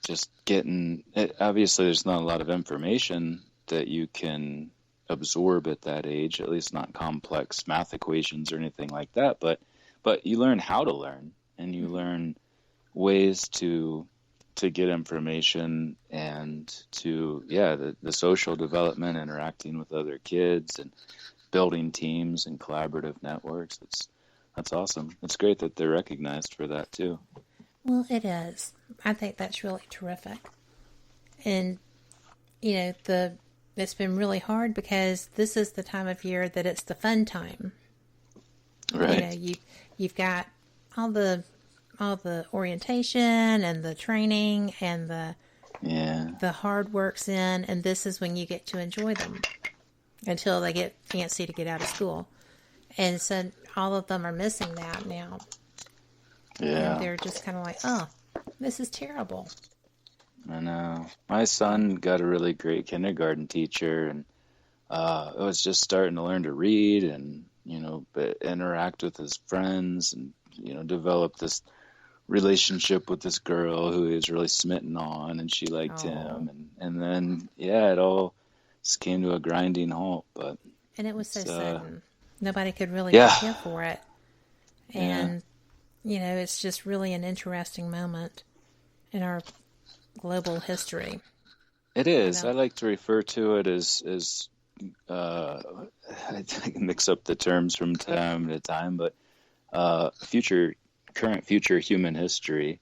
just getting it. Obviously, there's not a lot of information that you can absorb at that age, at least not complex math equations or anything like that. But you learn how to learn, and you learn ways to get information and to, the social development, interacting with other kids and building teams and collaborative networks. That's awesome. It's great that they're recognized for that too. Well, it is. I think that's really terrific. And, it's been really hard because this is the time of year that it's the fun time. Right. You've got all the orientation and the training and the hard work's in, and this is when you get to enjoy them until they get fancy to get out of school. And so all of them are missing that now. Yeah. And they're just kind of like, oh, this is terrible. I know. My son got a really great kindergarten teacher, and was just starting to learn to read and, but interact with his friends and, develop this relationship with this girl who he was really smitten on, and she liked him. And then, it all just came to a grinding halt. And it was so sudden. Nobody could really prepare for it. And, it's just really an interesting moment in our global history. It is. I like to refer to it as I mix up the terms from time to time, but current future human history,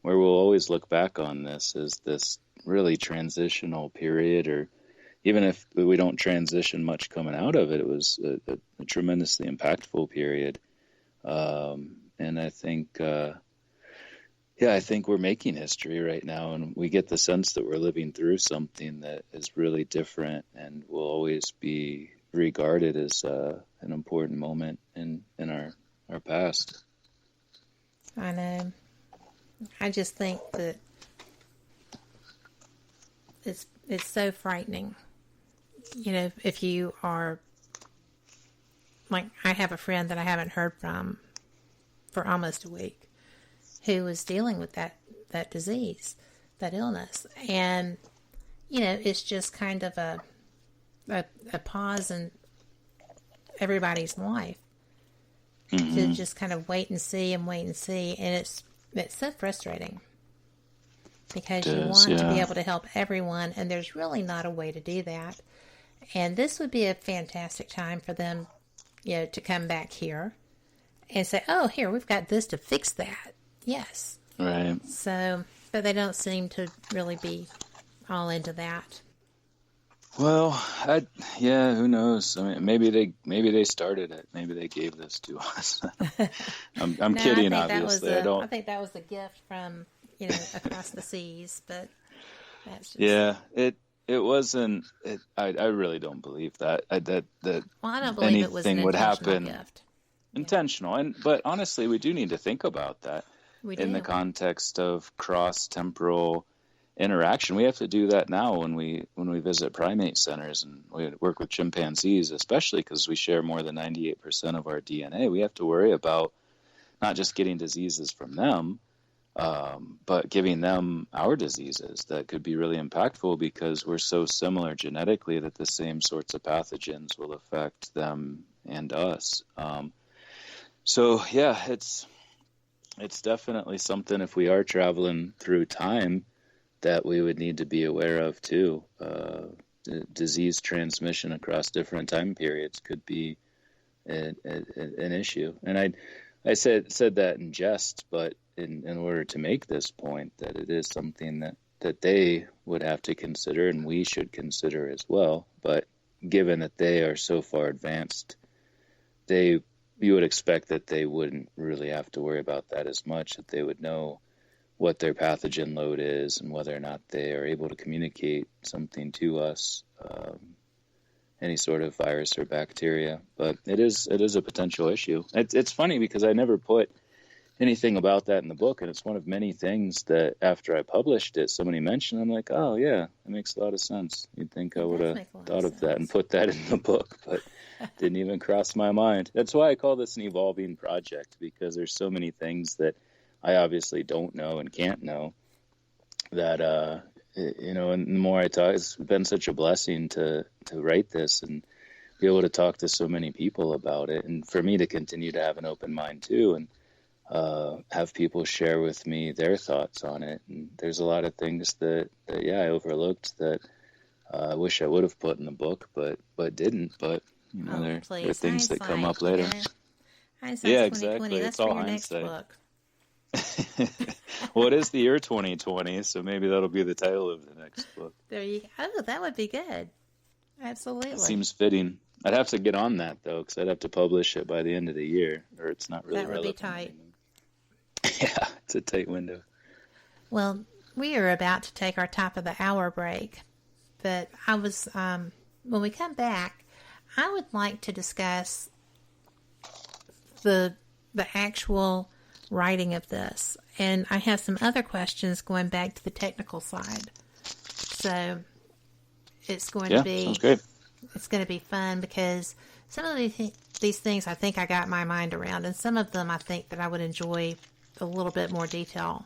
where we'll always look back on this as this really transitional period, or even if we don't transition much coming out of it, it was a tremendously impactful period. And I think, I think we're making history right now, and we get the sense that we're living through something that is really different and will always be regarded as an important moment in our past. I know. I just think that it's so frightening. If you are, like, I have a friend that I haven't heard from for almost a week who was dealing with that disease, that illness. And, it's just kind of a pause in everybody's life to just kind of wait and see. And it's so frustrating because you want to be able to help everyone, and there's really not a way to do that. And this would be a fantastic time for them, to come back here and say, oh, here, we've got this to fix that. Yes. Right. So, but they don't seem to really be all into that. Well, who knows? I mean, maybe they started it. Maybe they gave this to us. I'm kidding, obviously. I think that was a gift from, across the seas, but that's just... Yeah, it wasn't. I really don't believe that. I don't believe it was an would intentional happen. Gift. Intentional, but honestly, we do need to think about that in the context of cross-temporal interaction. We have to do that now when we visit primate centers and we work with chimpanzees, especially because we share more than 98% of our DNA. We have to worry about not just getting diseases from them, but giving them our diseases that could be really impactful because we're so similar genetically that the same sorts of pathogens will affect them and us. So yeah, it's definitely something, if we are traveling through time, that we would need to be aware of too. Disease transmission across different time periods could be an issue. And I said that in jest, but in order to make this point, that it is something that they would have to consider and we should consider as well. But given that they are so far advanced, you would expect that they wouldn't really have to worry about that as much, that they would know what their pathogen load is and whether or not they are able to communicate something to us, any sort of virus or bacteria. But it is a potential issue. It's funny because I never put anything about that in the book, and it's one of many things that after I published it, somebody mentioned. I'm like, oh yeah, it makes a lot of sense. You'd think I would have thought of that and put that in the book, but didn't even cross my mind. That's why I call this an evolving project, because there's so many things that I obviously don't know and can't know that and the more I talk, it's been such a blessing to write this and be able to talk to so many people about it, and for me to continue to have an open mind too, and have people share with me their thoughts on it. And there's a lot of things that I overlooked that I wish I would have put in the book, but didn't. But there are things that come up later. Yeah, exactly. That's all hindsight. Well, it is the year 2020, so maybe that'll be the title of the next book. There you go. Oh, that would be good. Absolutely. It seems fitting. I'd have to get on that, though, because I'd have to publish it by the end of the year, or it's not really relevant. That would be tight. Yeah, it's a tight window. Well, we are about to take our top of the hour break, but I was, when we come back, I would like to discuss the actual writing of this, and I have some other questions going back to the technical side. So it's going to be sounds great. It's going to be fun because some of these things I think I got my mind around, and some of them I think that I would enjoy a little bit more detail.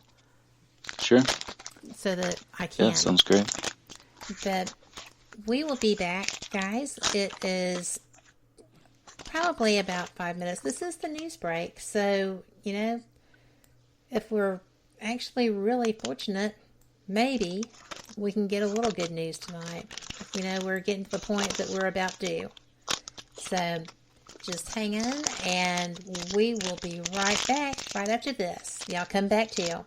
Sure. So that I can. Yeah, sounds great. But we will be back, guys. It is probably about 5 minutes. This is the news break, so if we're actually really fortunate, maybe we can get a little good news tonight. We're getting to the point that we're about due. So just hang on, and we will be right back right after this. Y'all come back too.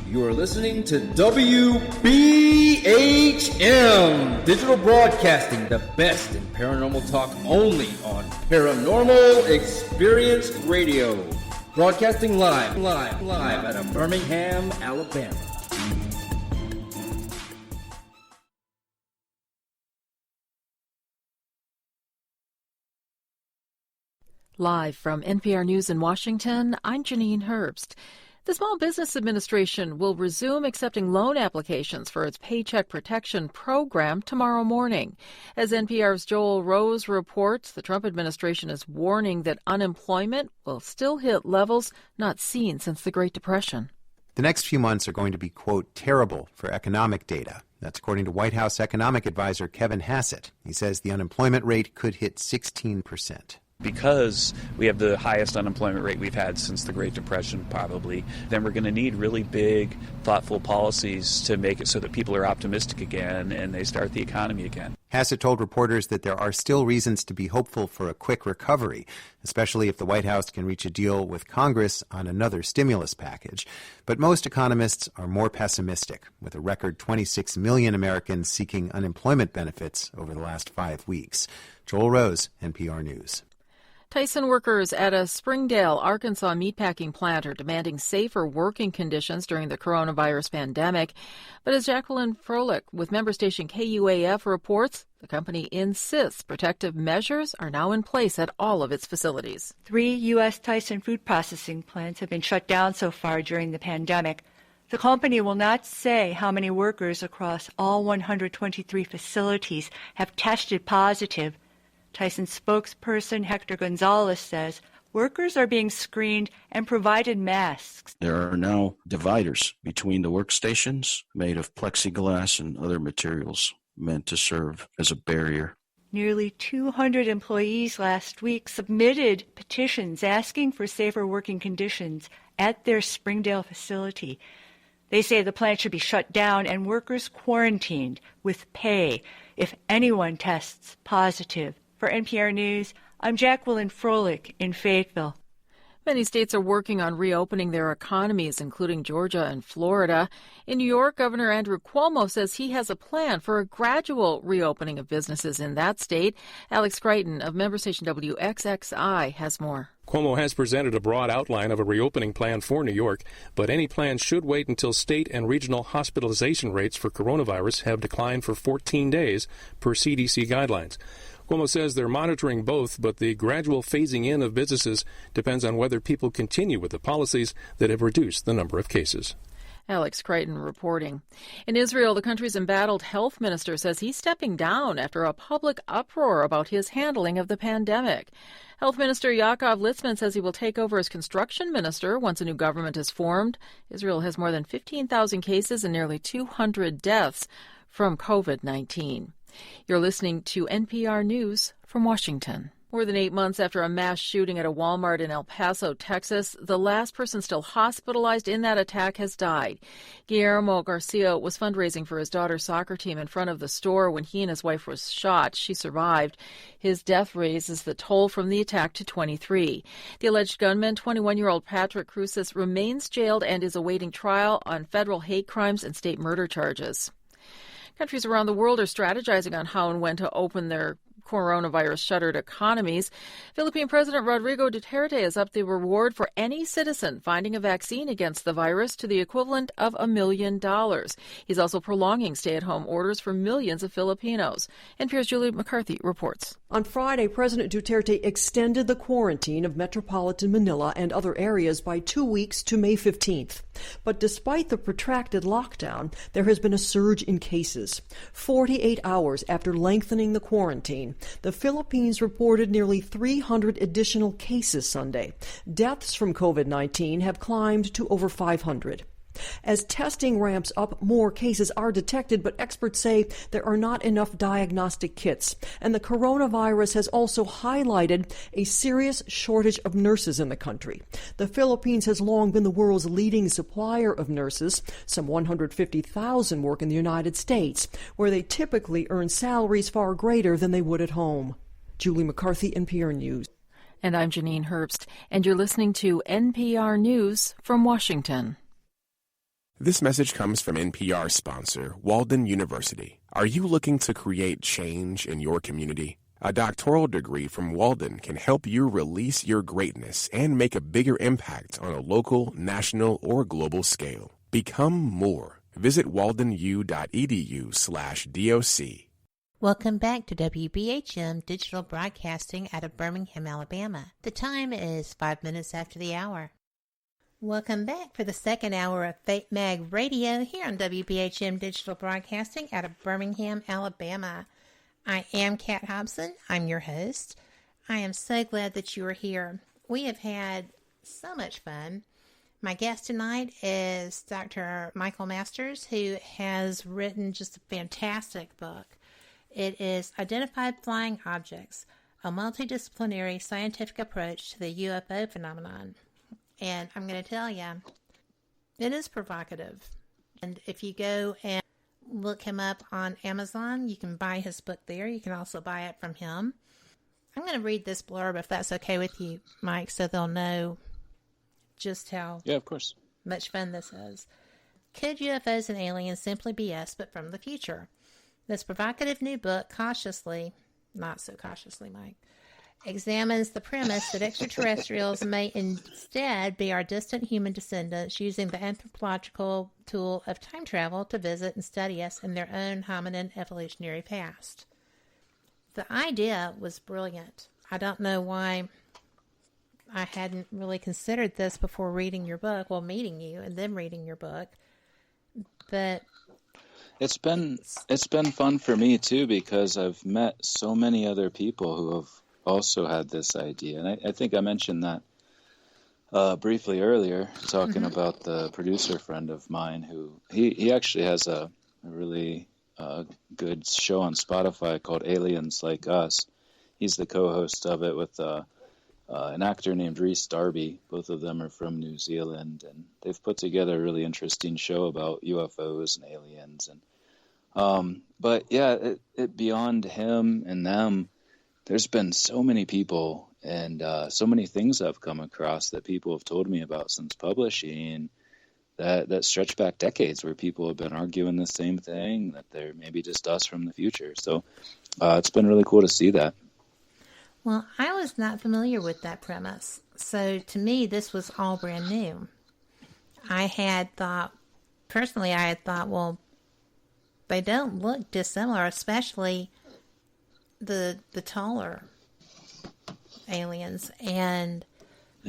You are listening to WBHM Digital Broadcasting, the best in paranormal talk only on Paranormal Experience Radio. Broadcasting live out of Birmingham, Alabama. Live from NPR News in Washington, I'm Janine Herbst. The Small Business Administration will resume accepting loan applications for its Paycheck Protection Program tomorrow morning. As NPR's Joel Rose reports, the Trump administration is warning that unemployment will still hit levels not seen since the Great Depression. The next few months are going to be, quote, terrible for economic data. That's according to White House economic advisor Kevin Hassett. He says the unemployment rate could hit 16%. Because we have the highest unemployment rate we've had since the Great Depression, probably, then we're going to need really big, thoughtful policies to make it so that people are optimistic again and they start the economy again. Hassett told reporters that there are still reasons to be hopeful for a quick recovery, especially if the White House can reach a deal with Congress on another stimulus package. But most economists are more pessimistic, with a record 26 million Americans seeking unemployment benefits over the last 5 weeks. Joel Rose, NPR News. Tyson workers at a Springdale, Arkansas meatpacking plant are demanding safer working conditions during the coronavirus pandemic. But as Jacqueline Froelich with member station KUAF reports, the company insists protective measures are now in place at all of its facilities. 3 U.S. Tyson food processing plants have been shut down so far during the pandemic. The company will not say how many workers across all 123 facilities have tested positive. Tyson spokesperson Hector Gonzalez says workers are being screened and provided masks. There are now dividers between the workstations made of plexiglass and other materials meant to serve as a barrier. Nearly 200 employees last week submitted petitions asking for safer working conditions at their Springdale facility. They say the plant should be shut down and workers quarantined with pay if anyone tests positive. For NPR News, I'm Jacqueline Froelich in Fayetteville. Many states are working on reopening their economies, including Georgia and Florida. In New York, Governor Andrew Cuomo says he has a plan for a gradual reopening of businesses in that state. Alex Crichton of member station WXXI has more. Cuomo has presented a broad outline of a reopening plan for New York, but any plan should wait until state and regional hospitalization rates for coronavirus have declined for 14 days per CDC guidelines. Cuomo says they're monitoring both, but the gradual phasing in of businesses depends on whether people continue with the policies that have reduced the number of cases. Alex Crichton reporting. In Israel, the country's embattled health minister says he's stepping down after a public uproar about his handling of the pandemic. Health Minister Yaakov Litzman says he will take over as construction minister once a new government is formed. Israel has more than 15,000 cases and nearly 200 deaths from COVID-19. You're listening to NPR News from Washington. More than 8 months after a mass shooting at a Walmart in El Paso, Texas, the last person still hospitalized in that attack has died. Guillermo Garcia was fundraising for his daughter's soccer team in front of the store when he and his wife were shot. She survived. His death raises the toll from the attack to 23. The alleged gunman, 21-year-old Patrick Cruces, remains jailed and is awaiting trial on federal hate crimes and state murder charges. Countries around the world are strategizing on how and when to open their coronavirus-shuttered economies. Philippine President Rodrigo Duterte has upped the reward for any citizen finding a vaccine against the virus to the equivalent of $1 million. He's also prolonging stay-at-home orders for millions of Filipinos. NPR's Julie McCarthy reports. On Friday, President Duterte extended the quarantine of metropolitan Manila and other areas by 2 weeks to May 15th. But despite the protracted lockdown, there has been a surge in cases. 48 hours after lengthening the quarantine, the Philippines reported nearly 300 additional cases Sunday. Deaths from COVID-19 have climbed to over 500. As testing ramps up, more cases are detected, but experts say there are not enough diagnostic kits. And the coronavirus has also highlighted a serious shortage of nurses in the country. The Philippines has long been the world's leading supplier of nurses. Some 150,000 work in the United States, where they typically earn salaries far greater than they would at home. Julie McCarthy, NPR News. And I'm Janine Herbst, and you're listening to NPR News from Washington. This message comes from NPR sponsor, Walden University. Are you looking to create change in your community? A doctoral degree from Walden can help you release your greatness and make a bigger impact on a local, national, or global scale. Become more. Visit waldenu.edu/doc. Welcome back to WBHM Digital Broadcasting out of Birmingham, Alabama. The time is 5 minutes after the hour. Welcome back for the second hour of Fate Mag Radio here on WBHM Digital Broadcasting out of Birmingham, Alabama. I am Kat Hobson. I'm your host. I am so glad that you are here. We have had so much fun. My guest tonight is Dr. Michael Masters, who has written just a fantastic book. It is Identified Flying Objects, a multidisciplinary scientific approach to the UFO phenomenon. And I'm going to tell you, it is provocative. And if you go and look him up on Amazon, you can buy his book there. You can also buy it from him. I'm going to read this blurb, if that's okay with you, Mike, so they'll know just how of course. Much fun this is. Could UFOs and aliens simply be us, but from the future? This provocative new book cautiously, not so cautiously, Mike, examines the premise that extraterrestrials may instead be our distant human descendants using the anthropological tool of time travel to visit and study us in their own hominin evolutionary past. The idea was brilliant. I don't know why I hadn't really considered this before reading your book, well, meeting you and then reading your book. But it's been fun for me too, because I've met so many other people who have also had this idea. And I think I mentioned that briefly earlier, talking about the producer friend of mine who he actually has a really good show on Spotify called Aliens Like Us. He's the co-host of it with an actor named Rhys Darby. Both of them are from New Zealand, and they've put together a really interesting show about UFOs and aliens. And but yeah, it beyond him and them, there's been so many people and so many things I've come across that people have told me about since publishing that stretch back decades, where people have been arguing the same thing, that they're maybe just us from the future. So it's been really cool to see that. Well, I was not familiar with that premise. So to me, this was all brand new. I had thought, well, they don't look dissimilar, especially the taller aliens. And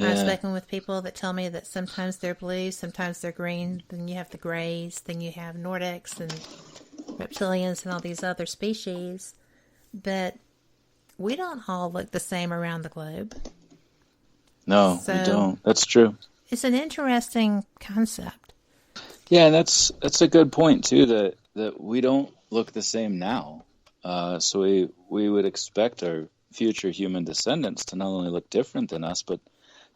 I've spoken with people that tell me that sometimes they're blue, sometimes they're green. Then you have the grays, then you have Nordics and reptilians and all these other species. But we don't all look the same around the globe. No, we don't. That's true. It's an interesting concept. Yeah, that's a good point too. That we don't look the same now. So we would expect our future human descendants to not only look different than us, but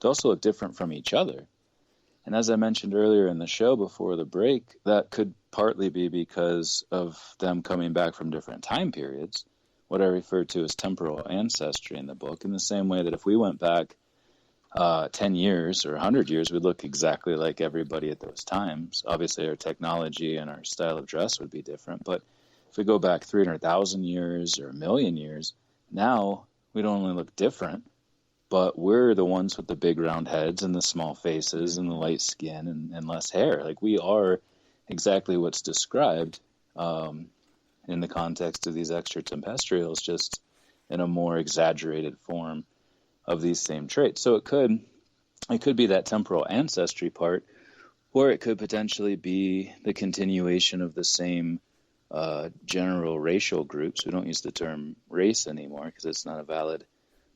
to also look different from each other. And as I mentioned earlier in the show before the break, that could partly be because of them coming back from different time periods, what I refer to as temporal ancestry in the book, in the same way that if we went back 10 years or 100 years, we'd look exactly like everybody at those times. Obviously, our technology and our style of dress would be different. But if we go back 300,000 years or 1 million years, now we don't only look different, but we're the ones with the big round heads and the small faces and the light skin and less hair. Like, we are exactly what's described in the context of these extraterrestrials, just in a more exaggerated form of these same traits. So it could be that temporal ancestry part, or it could potentially be the continuation of the same general racial groups. We don't use the term race anymore because it's not a valid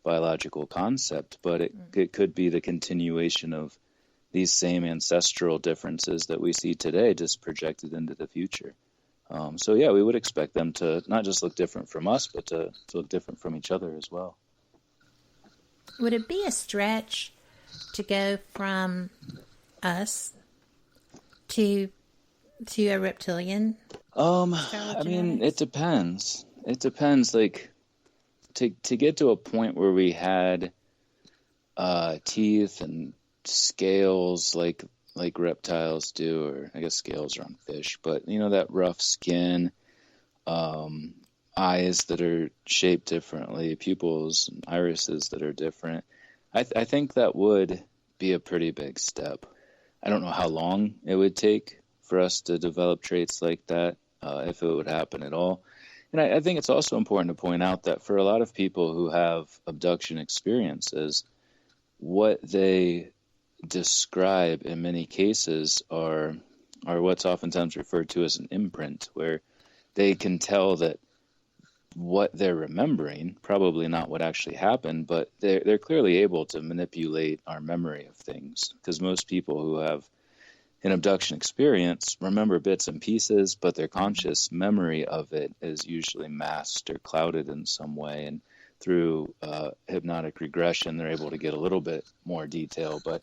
biological concept, but it could be the continuation of these same ancestral differences that we see today, just projected into the future. So yeah, we would expect them to not just look different from us, but to look different from each other as well. Would it be a stretch to go from us to a reptilian? I mean, it depends. It depends. Like, to get to a point where we had teeth and scales like reptiles do, or I guess scales are on fish, but you know, that rough skin, eyes that are shaped differently, pupils and irises that are different. I think that would be a pretty big step. I don't know how long it would take for us to develop traits like that, if it would happen at all. And I think it's also important to point out that for a lot of people who have abduction experiences, what they describe in many cases are what's oftentimes referred to as an imprint, where they can tell that what they're remembering, probably not what actually happened, but they're clearly able to manipulate our memory of things, because most people who have an abduction experience remember bits and pieces, but their conscious memory of it is usually masked or clouded in some way, and through hypnotic regression they're able to get a little bit more detail. But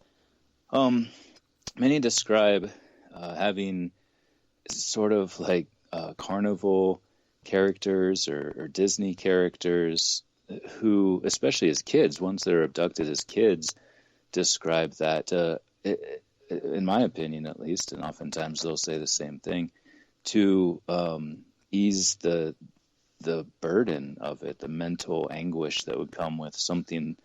many describe having sort of like carnival characters or Disney characters who, especially as kids, once they're abducted as kids, describe that, in my opinion at least, and oftentimes they'll say the same thing, to ease the burden of it, the mental anguish that would come with something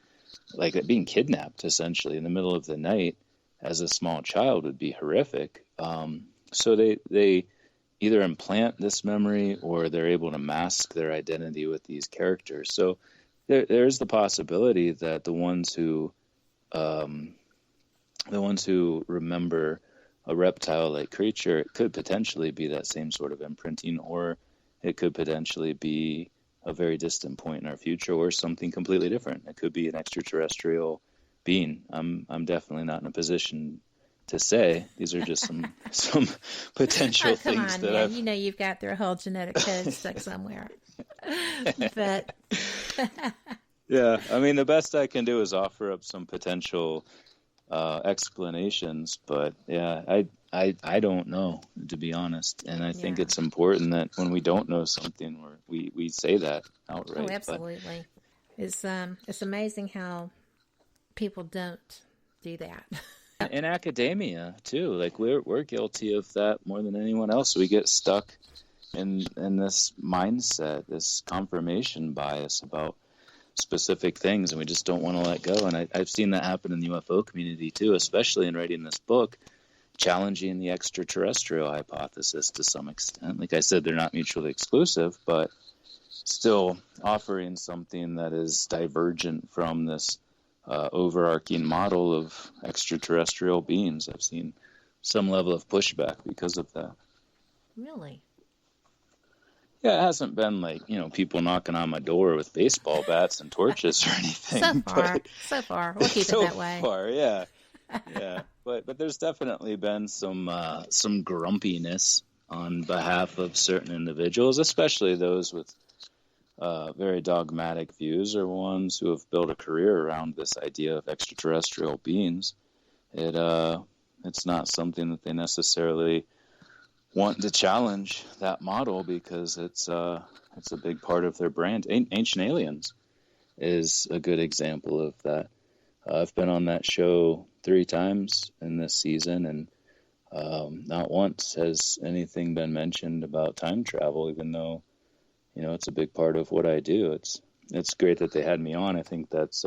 like being kidnapped essentially in the middle of the night as a small child would be horrific. So they either implant this memory or they're able to mask their identity with these characters. So there's the possibility that the ones who remember a reptile-like creature, it could potentially be that same sort of imprinting, or it could potentially be a very distant point in our future, or something completely different. It could be an extraterrestrial being. I'm definitely not in a position to say. These are just some potential things on, that man. I've... You know, you've got their whole genetic code stuck somewhere. But Yeah, I mean, the best I can do is offer up some potential explanations, but yeah, I don't know, to be honest, and I think it's important that when we don't know something, we say that outright. Oh, absolutely. It's amazing how people don't do that. In academia too, like we're guilty of that more than anyone else. We get stuck in this mindset, this confirmation bias about specific things, and we just don't want to let go. And I've seen that happen in the UFO community too, especially in writing this book, challenging the extraterrestrial hypothesis to some extent. Like I said, they're not mutually exclusive, but still offering something that is divergent from this overarching model of extraterrestrial beings. I've seen some level of pushback because of that. Really? Yeah, it hasn't been like, people knocking on my door with baseball bats and torches or anything. So far. We'll keep it that way. So far, yeah. Yeah. But there's definitely been some grumpiness on behalf of certain individuals, especially those with very dogmatic views or ones who have built a career around this idea of extraterrestrial beings. It's not something that they necessarily want to challenge that model because it's a big part of their brand. Ancient Aliens is a good example of that. I've been on that show 3 times in this season, and not once has anything been mentioned about time travel, even though, it's a big part of what I do. It's great that they had me on. I think that's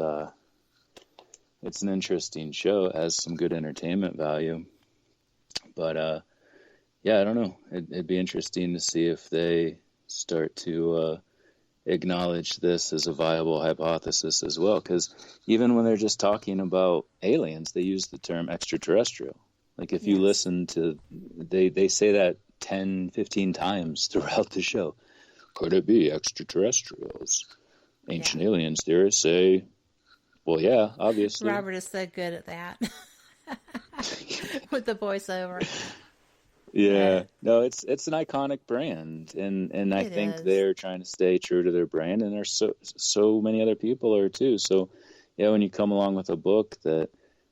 it's an interesting show. It has some good entertainment value. But yeah, I don't know. It'd be interesting to see if they start to acknowledge this as a viable hypothesis as well. Because even when they're just talking about aliens, they use the term extraterrestrial. Like if you listen to, they say that 10, 15 times throughout the show. Could it be extraterrestrials? Ancient aliens theorists say, well, yeah, obviously. Robert is so good at that with the voiceover. Yeah, no, it's an iconic brand, and I think they're trying to stay true to their brand, and there's so many other people are too. So, yeah, when you come along with a book that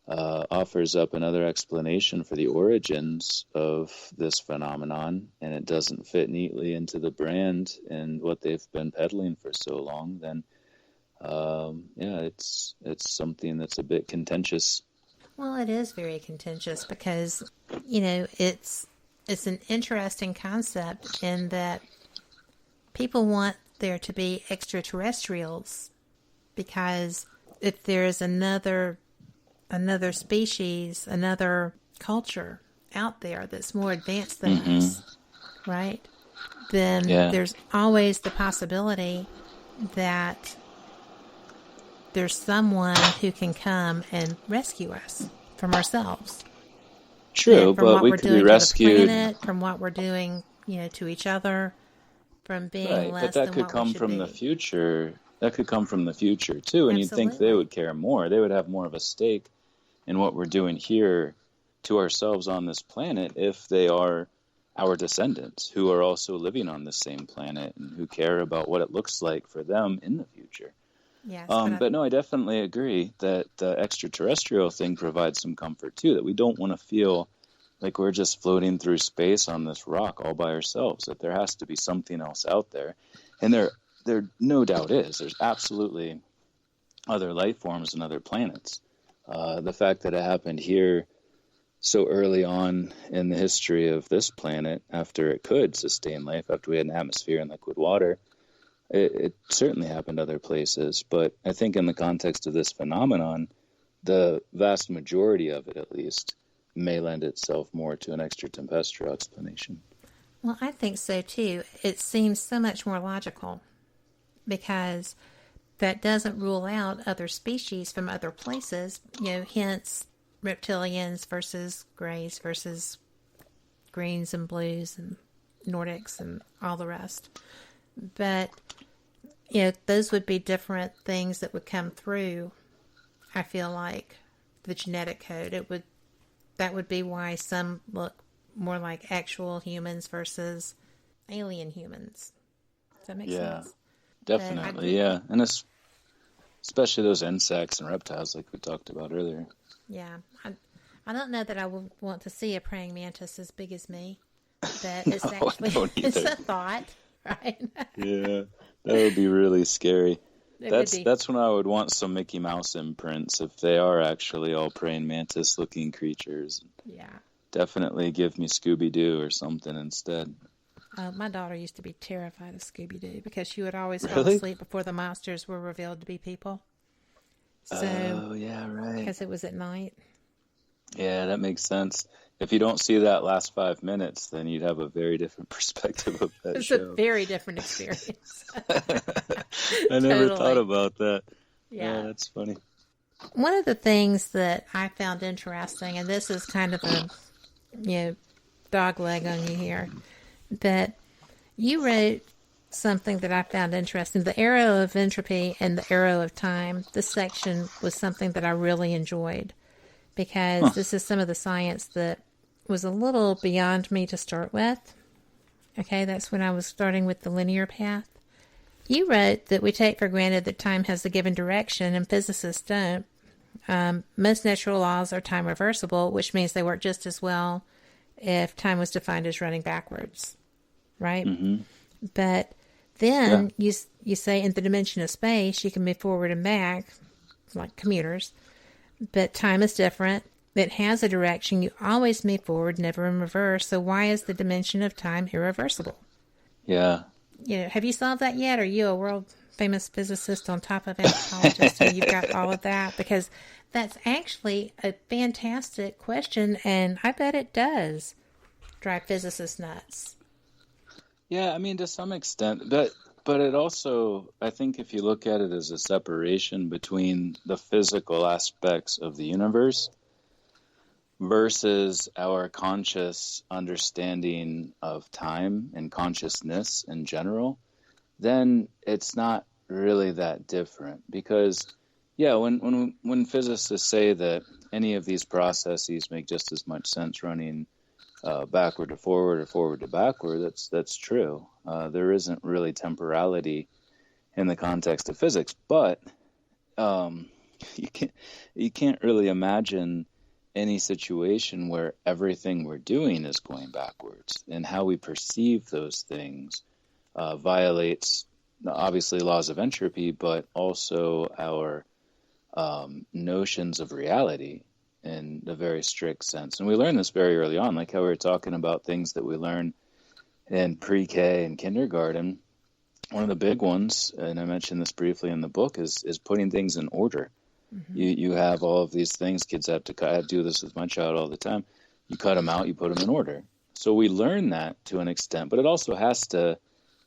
offers up another explanation for the origins of this phenomenon, and it doesn't fit neatly into the brand and what they've been peddling for so long, then yeah, it's something that's a bit contentious. Well, it is very contentious because it's an interesting concept in that people want there to be extraterrestrials because if there's another species, another culture out there that's more advanced than us, right? Then there's always the possibility that there's someone who can come and rescue us from ourselves. True, but we could be rescued from what we're doing, to each other, from being less than what we should be. But that could come from the future. That could come from the future too, and you'd think they would care more. They would have more of a stake in what we're doing here to ourselves on this planet if they are our descendants who are also living on the same planet and who care about what it looks like for them in the future. Yes, but no, I definitely agree that the extraterrestrial thing provides some comfort too, that we don't want to feel like we're just floating through space on this rock all by ourselves, that there has to be something else out there. And there no doubt is. There's absolutely other life forms and other planets. The fact that it happened here so early on in the history of this planet, after it could sustain life, after we had an atmosphere and liquid water, it certainly happened other places. But I think in the context of this phenomenon, the vast majority of it, at least, may lend itself more to an extraterrestrial explanation. Well, I think so too. It seems so much more logical because that doesn't rule out other species from other places, hence reptilians versus grays versus greens and blues and Nordics and all the rest. But, those would be different things that would come through, I feel like, the genetic code. That would be why some look more like actual humans versus alien humans. Does that make sense? Definitely, yeah. And especially those insects and reptiles like we talked about earlier. Yeah. I don't know that I would want to see a praying mantis as big as me, but it's actually it's a thought, right? Yeah, that would be really scary. That's when I would want some Mickey Mouse imprints if they are actually all praying mantis looking creatures. Yeah. Definitely give me Scooby-Doo or something instead. My daughter used to be terrified of Scooby-Doo because she would always Really? fall asleep before the monsters were revealed to be people. So, oh, yeah, right. Because it was at night. Yeah, that makes sense. If you don't see that last 5 minutes, then you'd have a very different perspective of that show. It's a very different experience. I never thought about that. Yeah. That's funny. One of the things that I found interesting, and this is kind of a dog leg on you here, that you wrote something that I found interesting. The arrow of entropy and the arrow of time. This section was something that I really enjoyed because this is some of the science that was a little beyond me to start with. Okay, that's when I was starting with the linear path. You wrote that we take for granted that time has a given direction, and physicists don't. Most natural laws are time reversible, which means they work just as well if time was defined as running backwards, right? Mm-hmm. But then you say in the dimension of space, you can move forward and back, like commuters, but time is different. It has a direction. You always move forward, never in reverse. So why is the dimension of time irreversible? Yeah. Have you solved that yet? Are you a world famous physicist on top of anthropologist and you've got all of that? Because that's actually a fantastic question, and I bet it does drive physicists nuts. Yeah, I mean, to some extent, but it also, I think if you look at it as a separation between the physical aspects of the universe versus our conscious understanding of time and consciousness in general, then it's not really that different. Because, yeah, when physicists say that any of these processes make just as much sense running backward to forward or forward to backward, that's true. There isn't really temporality in the context of physics, but you can't really imagine any situation where everything we're doing is going backwards, and how we perceive those things violates obviously laws of entropy, but also our notions of reality in a very strict sense. And we learn this very early on, like how we were talking about things that we learn in pre-K and kindergarten. One of the big ones, and I mentioned this briefly in the book, is putting things in order. Mm-hmm. You have all of these things. Kids have to I do this with my child all the time. You cut them out, you put them in order. So we learn that to an extent, but it also has to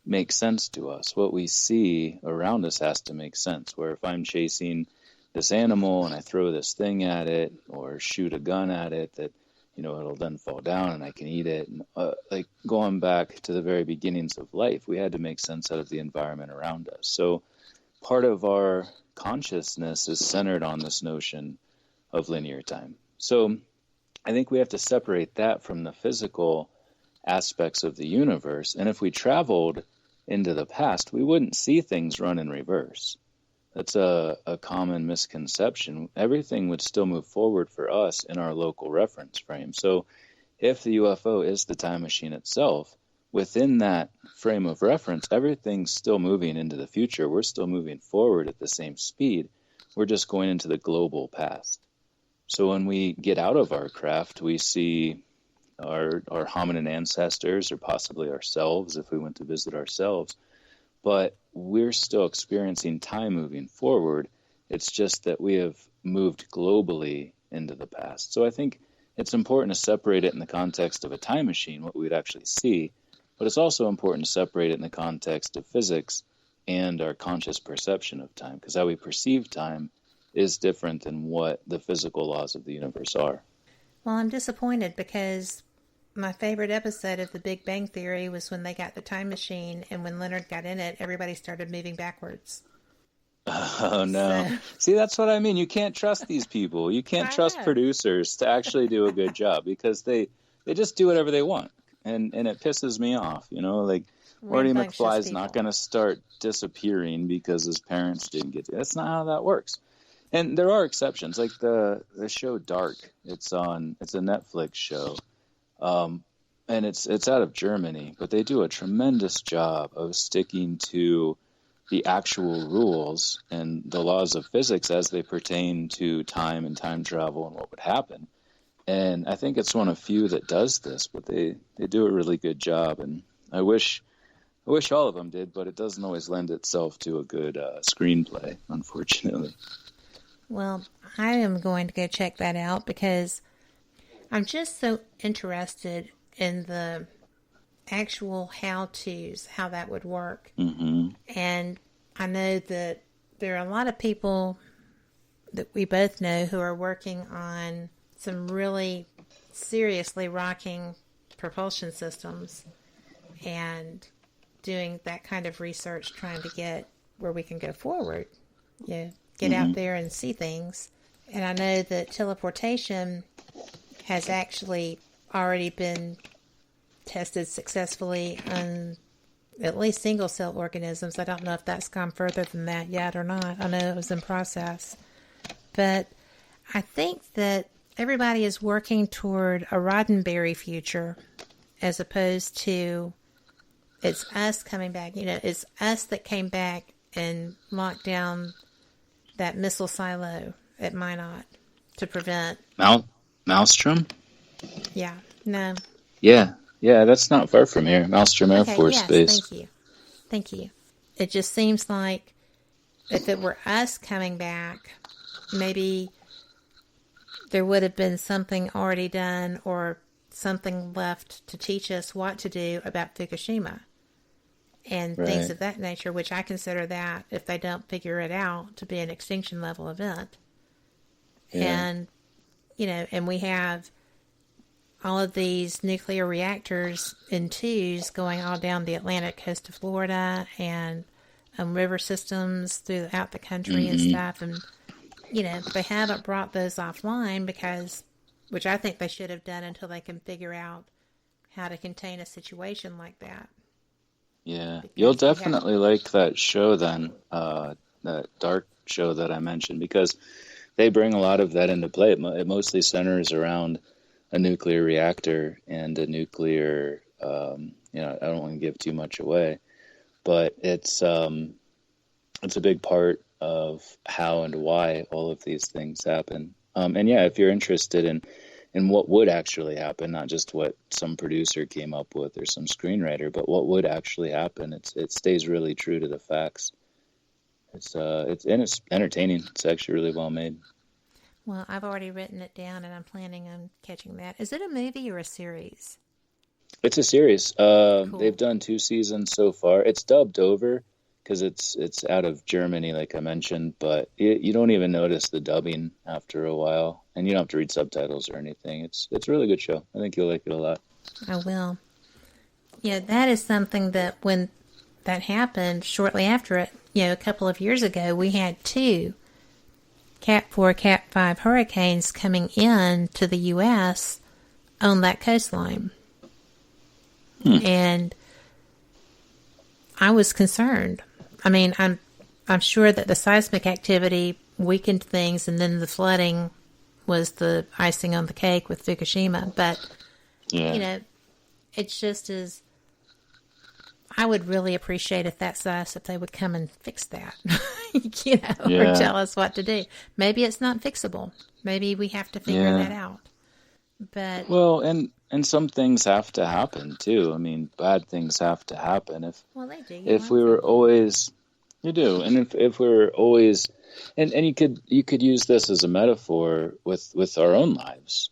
make sense to us. What we see around us has to make sense. Where if I'm chasing this animal and I throw this thing at it or shoot a gun at it, that it'll then fall down and I can eat it. And, like going back to the very beginnings of life, we had to make sense out of the environment around us. So part of our consciousness is centered on this notion of linear time. So I think we have to separate that from the physical aspects of the universe. And if we traveled into the past, we wouldn't see things run in reverse. That's a common misconception. Everything would still move forward for us in our local reference frame. So if the UFO is the time machine itself, within that frame of reference, everything's still moving into the future. We're still moving forward at the same speed. We're just going into the global past. So when we get out of our craft, we see our hominin ancestors, or possibly ourselves if we went to visit ourselves. But we're still experiencing time moving forward. It's just that we have moved globally into the past. So I think it's important to separate it in the context of a time machine, what we'd actually see. But it's also important to separate it in the context of physics and our conscious perception of time, because how we perceive time is different than what the physical laws of the universe are. Well, I'm disappointed because my favorite episode of The Big Bang Theory was when they got the time machine, and when Leonard got in it, everybody started moving backwards. Oh, no. See, that's what I mean. You can't trust these people. You can't trust producers to actually do a good job, because they just do whatever they want. And it pisses me off, like Marty rambunctious McFly's people. not going to start disappearing because his parents didn't get to. That's not how that works. And there are exceptions, like the show Dark. It's a Netflix show, and it's out of Germany, but they do a tremendous job of sticking to the actual rules and the laws of physics as they pertain to time and time travel and what would happen. And I think it's one of few that does this, but they do a really good job. And I wish all of them did, but it doesn't always lend itself to a good screenplay, unfortunately. Well, I am going to go check that out because I'm just so interested in the actual how-tos, how that would work. Mm-hmm. And I know that there are a lot of people that we both know who are working on some really seriously rocking propulsion systems and doing that kind of research, trying to get where we can go forward. Get out there and see things. And I know that teleportation has actually already been tested successfully on at least single-cell organisms. I don't know if that's gone further than that yet or not. I know it was in process. But I think that everybody is working toward a Roddenberry future as opposed to it's us coming back. It's us that came back and locked down that missile silo at Minot to prevent... Maelstrom? Yeah, no. Yeah, that's not far from here. Maelstrom Air Force Base. Thank you. It just seems like if it were us coming back, maybe there would have been something already done or something left to teach us what to do about Fukushima and things of that nature, which I consider that, if they don't figure it out, to be an extinction level event. Yeah. And we have all of these nuclear reactors in twos going all down the Atlantic coast of Florida and river systems throughout the country and stuff. And, they haven't brought those offline which I think they should have done until they can figure out how to contain a situation like that. Yeah, you'll definitely like that show then, that Dark show that I mentioned, because they bring a lot of that into play. It mostly centers around a nuclear reactor and a nuclear, I don't want to give too much away, but it's a big part of how and why all of these things happen. If you're interested in what would actually happen, not just what some producer came up with or some screenwriter, but what would actually happen, it stays really true to the facts. It's entertaining. It's actually really well made. Well, I've already written it down, and I'm planning on catching that. Is it a movie or a series? It's a series. Cool. They've done 2 seasons so far. It's dubbed over because it's out of Germany, like I mentioned, but you don't even notice the dubbing after a while, and you don't have to read subtitles or anything. It's a really good show. I think you'll like it a lot. I will. Yeah, that is something that when that happened, shortly after it, a couple of years ago, we had 2 Cat 4, Cat 5 hurricanes coming in to the U.S. on that coastline. And I was concerned. I mean, I'm sure that the seismic activity weakened things, and then the flooding was the icing on the cake with Fukushima. But, it's just as... I would really appreciate if that's us, if they would come and fix that, or tell us what to do. Maybe it's not fixable. Maybe we have to figure that out. But and some things have to happen too. I mean, bad things have to happen. They do. If we were always, you do, and if we were always, and you could use this as a metaphor with our own lives.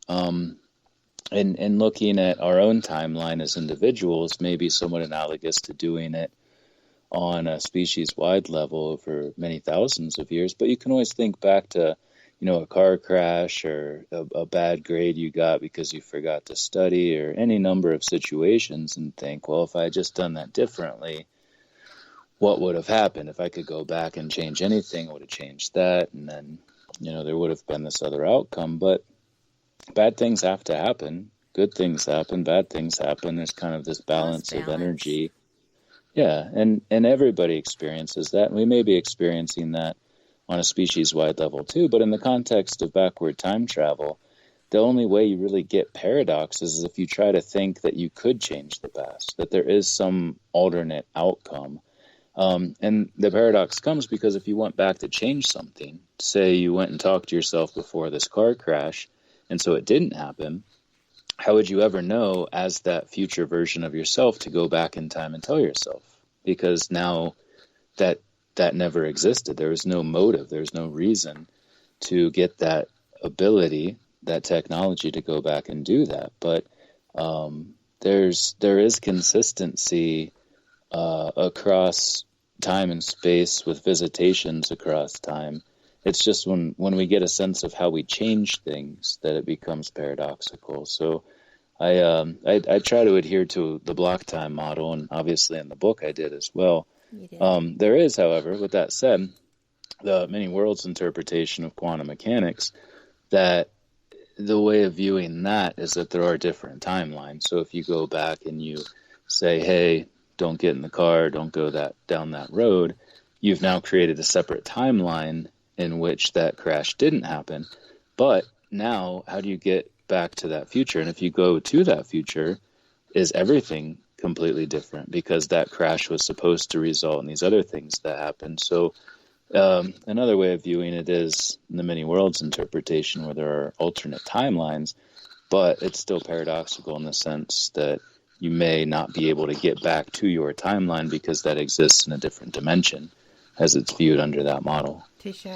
And looking at our own timeline as individuals may be somewhat analogous to doing it on a species-wide level over many thousands of years. But you can always think back to, a car crash or a bad grade you got because you forgot to study or any number of situations and think, well, if I had just done that differently, what would have happened? If I could go back and change anything, I would have changed that. And then, there would have been this other outcome. But bad things have to happen. Good things happen. Bad things happen. There's kind of this balance of energy. Yeah, and everybody experiences that. And we may be experiencing that on a species-wide level too, but in the context of backward time travel, the only way you really get paradoxes is if you try to think that you could change the past, that there is some alternate outcome. And the paradox comes because if you went back to change something, say you went and talked to yourself before this car crash, and so it didn't happen, how would you ever know as that future version of yourself to go back in time and tell yourself? Because now that never existed. There was no motive. There was no reason to get that ability, that technology to go back and do that. But there is consistency across time and space with visitations across time. It's just when we get a sense of how we change things that it becomes paradoxical. So I try to adhere to the block time model, and obviously in the book I did as well. There is, however, with that said, the many worlds interpretation of quantum mechanics, that the way of viewing that is that there are different timelines. So if you go back and you say, hey, don't get in the car, don't go down that road, you've now created a separate timeline in which that crash didn't happen. But now, how do you get back to that future? And if you go to that future, is everything completely different because that crash was supposed to result in these other things that happened? So another way of viewing it is the many worlds interpretation, where there are alternate timelines, but it's still paradoxical in the sense that you may not be able to get back to your timeline because that exists in a different dimension as it's viewed under that model. Touche.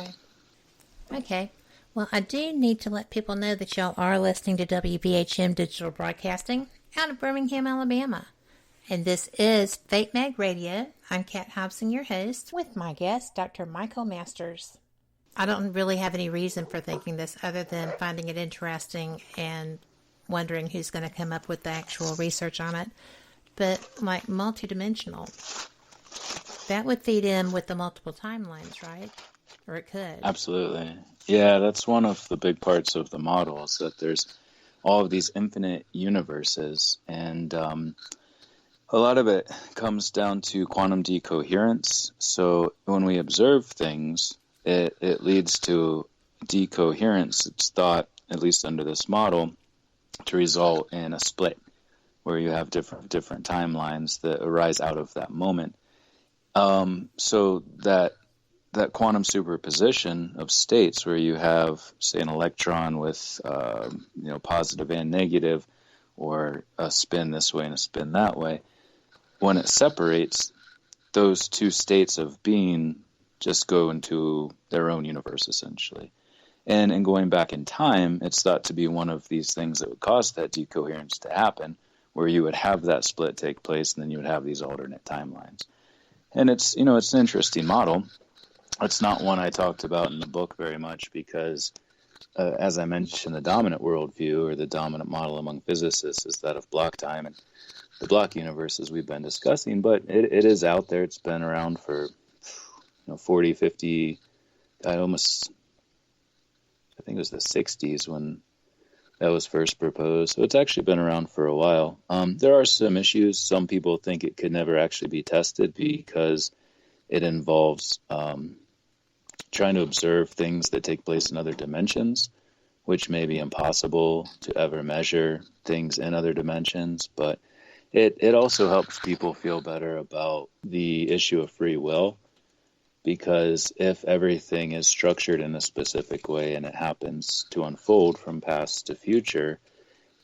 Okay. Well, I do need to let people know that y'all are listening to WBHM Digital Broadcasting out of Birmingham, Alabama. And this is Fate Mag Radio. I'm Kat Hobson, your host, with my guest, Dr. Michael Masters. I don't really have any reason for thinking this other than finding it interesting and wondering who's going to come up with the actual research on it. But like multidimensional, that would feed in with the multiple timelines, right? Or it could. Absolutely. Yeah, that's one of the big parts of the model, is that there's all of these infinite universes, and a lot of it comes down to quantum decoherence. So when we observe things, it leads to decoherence. It's thought, at least under this model, to result in a split where you have different timelines that arise out of that moment. So that quantum superposition of states, where you have, say, an electron with positive and negative, or a spin this way and a spin that way, when it separates, those two states of being just go into their own universe, essentially. And in going back in time, it's thought to be one of these things that would cause that decoherence to happen, where you would have that split take place, and then you would have these alternate timelines. And it's an interesting model. It's not one I talked about in the book very much because, as I mentioned, the dominant worldview, or the dominant model among physicists, is that of block time and the block universes we've been discussing. But it is out there. It's been around for 40, 50, I think it was the 60s when that was first proposed. So it's actually been around for a while. There are some issues. Some people think it could never actually be tested because it involves trying to observe things that take place in other dimensions, which may be impossible to ever measure things in other dimensions. But it also helps people feel better about the issue of free will, because if everything is structured in a specific way and it happens to unfold from past to future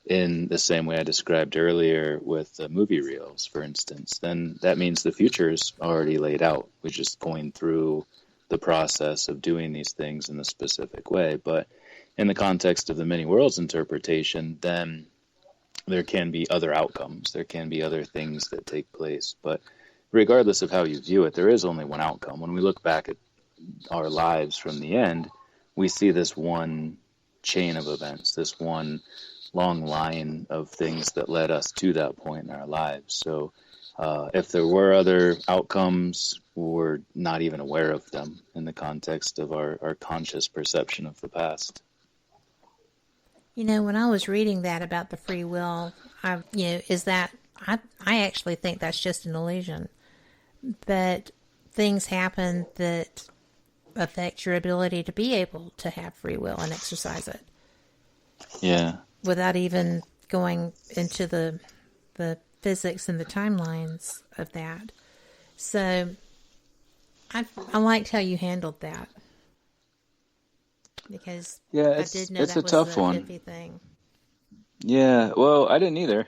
in the same way I described earlier with the movie reels, for instance, then that means the future is already laid out. We're just going through the process of doing these things in a specific way. But in the context of the many worlds interpretation, then there can be other outcomes. There can be other things that take place. But regardless of how you view it, there is only one outcome. When we look back at our lives from the end, we see this one chain of events, this one long line of things that led us to that point in our lives. So if there were other outcomes, we're not even aware of them in the context of our conscious perception of the past. When I was reading that about the free will, I actually think that's just an illusion. that things happen that affect your ability to be able to have free will and exercise it. Yeah. Without even going into the physics and the timelines of that. So I liked how you handled that. Because Yeah, I did know it's that a was tough a one. iffy thing. Yeah, well, I didn't either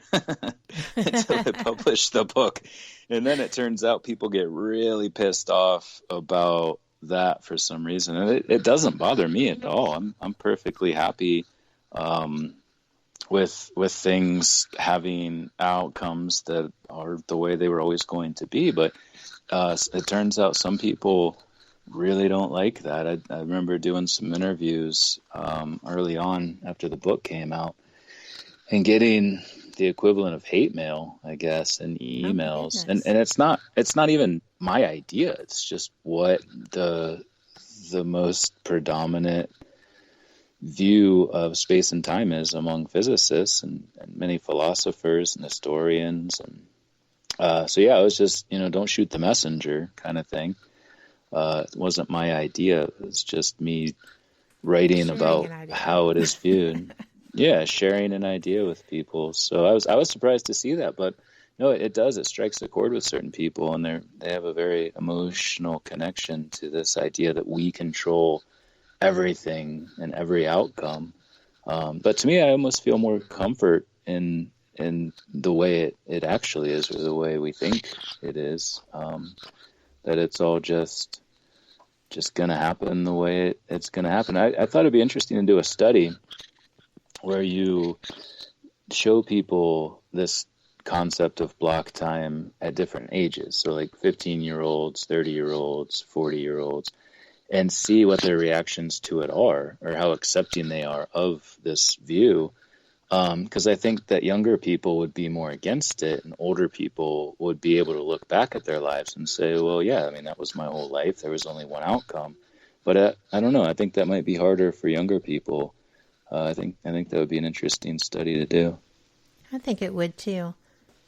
until I published the book. And then it turns out people get really pissed off about that for some reason. And it doesn't bother me at all. I'm perfectly happy with things having outcomes that are the way they were always going to be. But it turns out some people really don't like that. I remember doing some interviews early on after the book came out, and getting the equivalent of hate mail, I guess, and emails. And it's not even my idea. It's just what the most predominant view of space and time is among physicists and many philosophers and historians. And so, yeah, it was just, don't shoot the messenger kind of thing. It wasn't my idea. It was just me writing about how it is viewed. Yeah, sharing an idea with people. So I was surprised to see that, but no, it does. It strikes a chord with certain people, and they have a very emotional connection to this idea that we control everything and every outcome. But to me, I almost feel more comfort in the way it actually is, or the way we think it is. That it's all just going to happen the way it's going to happen. I thought it'd be interesting to do a study where you show people this concept of block time at different ages. So like 15-year-olds, 30-year-olds, 40-year-olds, and see what their reactions to it are, or how accepting they are of this view. Because I think that younger people would be more against it, and older people would be able to look back at their lives and say, well, yeah, I mean, that was my whole life. There was only one outcome. But I don't know. I think that might be harder for younger people. I think that would be an interesting study to do. I think it would too.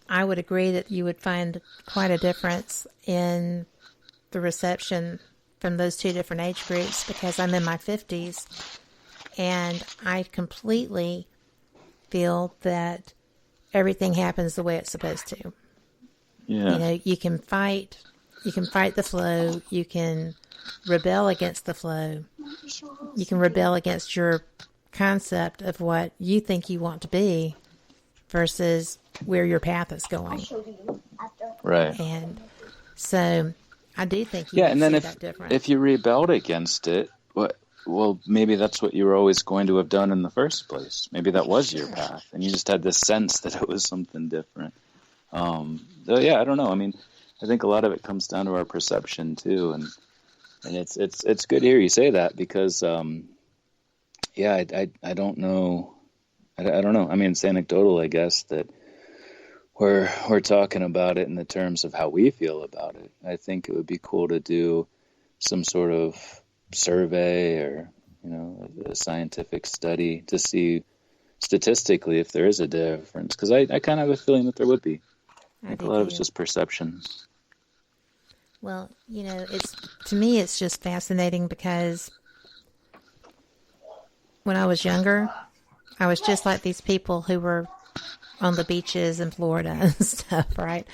I would agree that you would find quite a difference in the reception from those two different age groups, because I'm in my 50s and I completely feel that everything happens the way it's supposed to. Yeah. You can fight the flow, you can rebel against the flow, you can rebel against your concept of what you think you want to be versus where your path is going. Right. And so I do think you and then see that difference. if you rebelled against it, well, maybe that's what you were always going to have done in the first place. Maybe that was your path, and you just had this sense that it was something different. So yeah, I don't know. I mean, I think a lot of it comes down to our perception too, and it's good to hear you say that, because yeah, I don't know. I don't know. I mean, it's anecdotal, I guess, that we're talking about it in the terms of how we feel about it. I think it would be cool to do some sort of survey or, a scientific study to see statistically if there is a difference. Because I kind of have a feeling that there would be. I think a lot of it's just perception. Well, to me, it's just fascinating because when I was younger, I was just like these people who were on the beaches in Florida and stuff, right?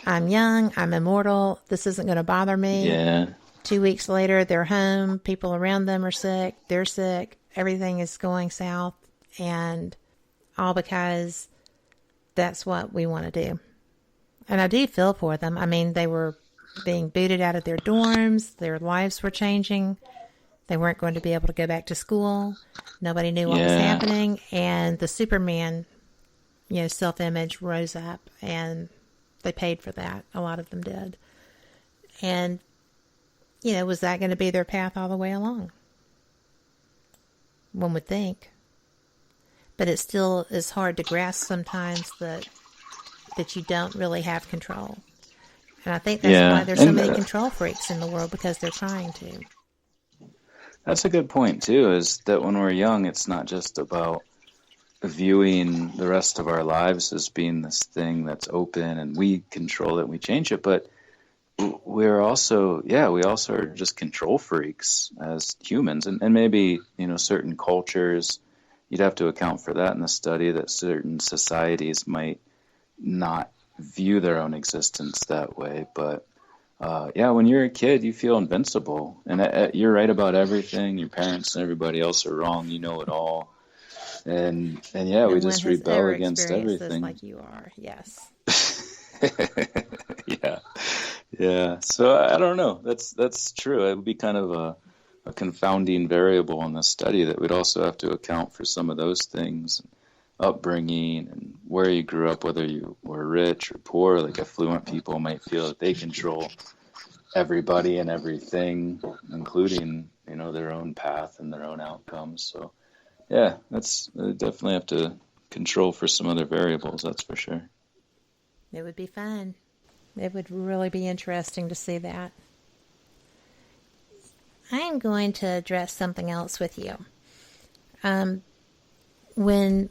I'm young, I'm immortal, this isn't going to bother me. Yeah. 2 weeks later, they're home, people around them are sick, they're sick, everything is going south, and all because that's what we want to do. And I do feel for them. I mean, they were being booted out of their dorms, their lives were changing. They weren't going to be able to go back to school. Nobody knew what was happening. And the Superman, self-image rose up, and they paid for that. A lot of them did. And, was that going to be their path all the way along? One would think. But it still is hard to grasp sometimes that you don't really have control. And I think that's why there's so many control freaks in the world, because they're trying to. That's a good point, too, is that when we're young, it's not just about viewing the rest of our lives as being this thing that's open and we control it and we change it, but we also are just control freaks as humans, and maybe, certain cultures, you'd have to account for that in the study, that certain societies might not view their own existence that way. But when you're a kid, you feel invincible, and you're right about everything. Your parents and everybody else are wrong. You know it all, and we just rebel against everything. This like you are, yes. Yeah. So I don't know. That's true. It would be kind of a confounding variable in the study, that we'd also have to account for some of those things, upbringing and where you grew up, whether you were rich or poor. Like affluent people might feel that they control everybody and everything, including, their own path and their own outcomes. So yeah, they definitely have to control for some other variables, that's for sure. It would be fun. It would really be interesting to see that. I am going to address something else with you. When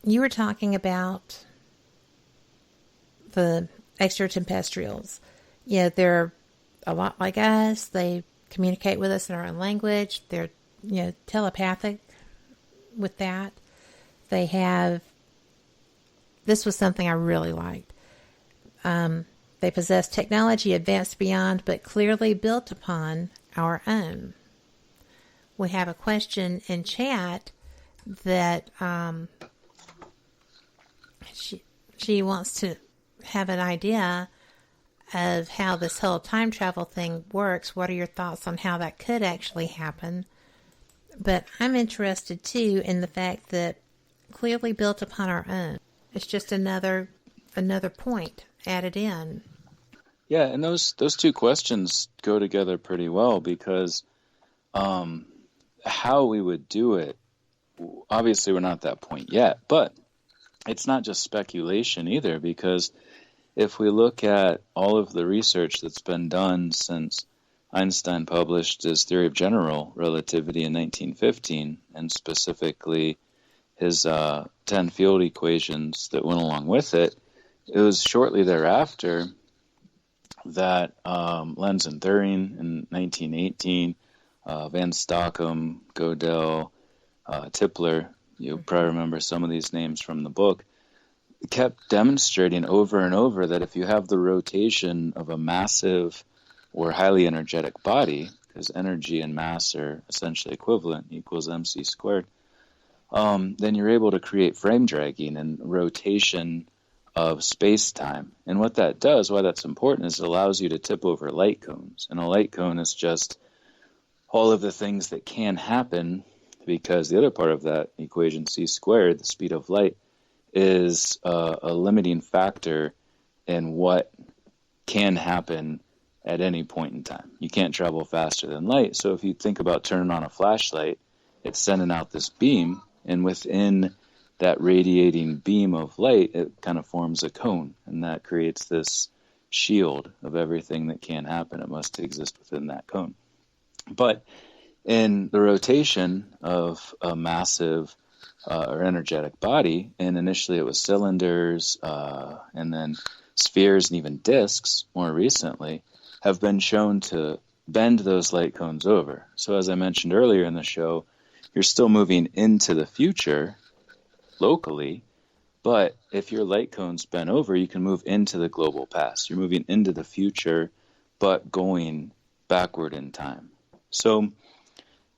you were talking about the extraterrestrials, they're a lot like us. They communicate with us in our own language. They're, telepathic with that. This was something I really liked. They possess technology advanced beyond, but clearly built upon, our own. We have a question in chat that she wants to have an idea of how this whole time travel thing works. What are your thoughts on how that could actually happen? But I'm interested too in the fact that clearly built upon our own. It's just another point added in. Yeah, and those two questions go together pretty well, because how we would do it, obviously we're not at that point yet, but it's not just speculation either, because if we look at all of the research that's been done since Einstein published his theory of general relativity in 1915, and specifically his 10 field equations that went along with it, it was shortly thereafter that Lenz and Thüring in 1918, Van Stockham, Gödel, Tipler, you'll probably remember some of these names from the book, kept demonstrating over and over that if you have the rotation of a massive or highly energetic body, because energy and mass are essentially equivalent, equals mc squared, then you're able to create frame dragging and rotation of space-time. And what that does, why that's important, is it allows you to tip over light cones. And a light cone is just all of the things that can happen, because the other part of that equation, c squared, the speed of light, is a limiting factor in what can happen at any point in time. You can't travel faster than light. So if you think about turning on a flashlight, it's sending out this beam, and within that radiating beam of light, it kind of forms a cone, and that creates this shield of everything that can happen. It must exist within that cone. But in the rotation of a massive or energetic body, and initially it was cylinders, and then spheres and even disks more recently, have been shown to bend those light cones over. So as I mentioned earlier in the show, you're still moving into the future locally, but if your light cones bend over, you can move into the global past. You're moving into the future, but going backward in time. So,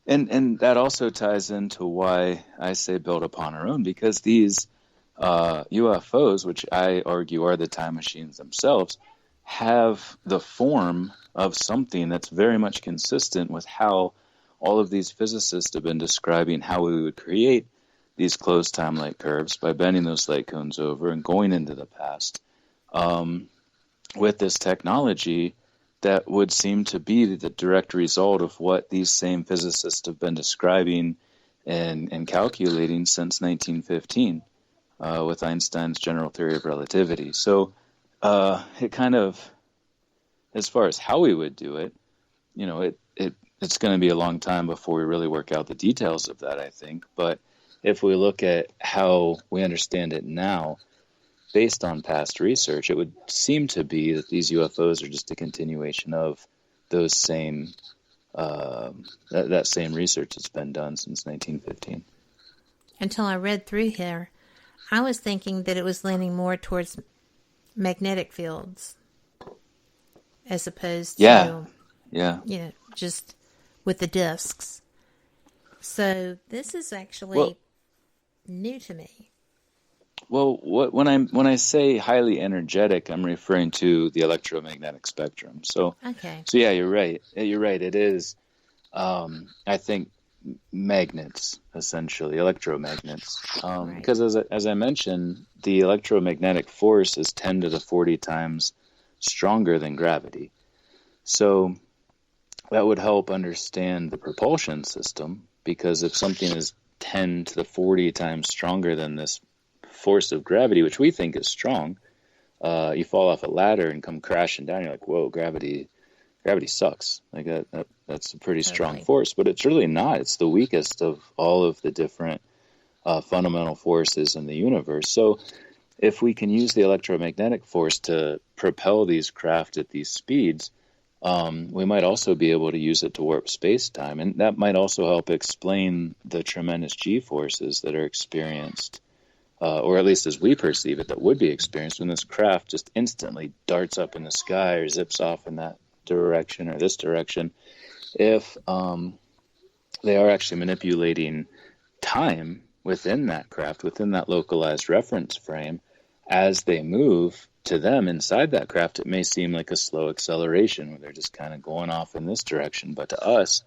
and that also ties into why I say build upon our own, because these UFOs, which I argue are the time machines themselves, have the form of something that's very much consistent with how all of these physicists have been describing how we would create these closed time light curves by bending those light cones over and going into the past with this technology that would seem to be the direct result of what these same physicists have been describing and calculating since 1915 with Einstein's general theory of relativity. So it kind of, as far as how we would do it, it's going to be a long time before we really work out the details of that, I think. But if we look at how we understand it now, based on past research, it would seem to be that these UFOs are just a continuation of those same that same research that's been done since 1915. Until I read through here, I was thinking that it was leaning more towards magnetic fields as opposed to, just with the discs. So this is actually new to me. Well, when I say highly energetic, I'm referring to the electromagnetic spectrum. So yeah, you're right. It is, I think, magnets, essentially, electromagnets. Because as I mentioned, the electromagnetic force is 10 to the 40 times stronger than gravity. So that would help understand the propulsion system, because if something is 10 to the 40 times stronger than this force of gravity, which we think is strong, you fall off a ladder and come crashing down, you're like, whoa, gravity sucks. Like that's a pretty strong force, but it's really not. It's the weakest of all of the different fundamental forces in the universe. So if we can use the electromagnetic force to propel these craft at these speeds, we might also be able to use it to warp space-time, and that might also help explain the tremendous G-forces that are experienced, or at least as we perceive it, that would be experienced when this craft just instantly darts up in the sky or zips off in that direction or this direction. If they are actually manipulating time within that craft, within that localized reference frame, as they move, to them inside that craft, it may seem like a slow acceleration where they're just kind of going off in this direction. But to us,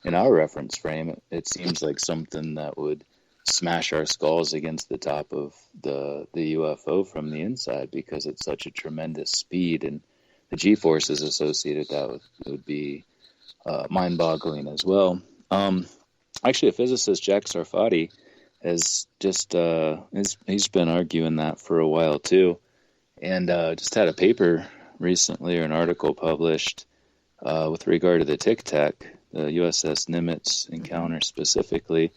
in our reference frame, it seems like something that would smash our skulls against the top of the UFO from the inside, because it's such a tremendous speed, and the G-forces associated with that would be mind-boggling as well. Actually, a physicist, Jack Sarfati, has just he's been arguing that for a while too, and just had a paper recently, or an article published with regard to the Tic Tac, the USS Nimitz encounter specifically,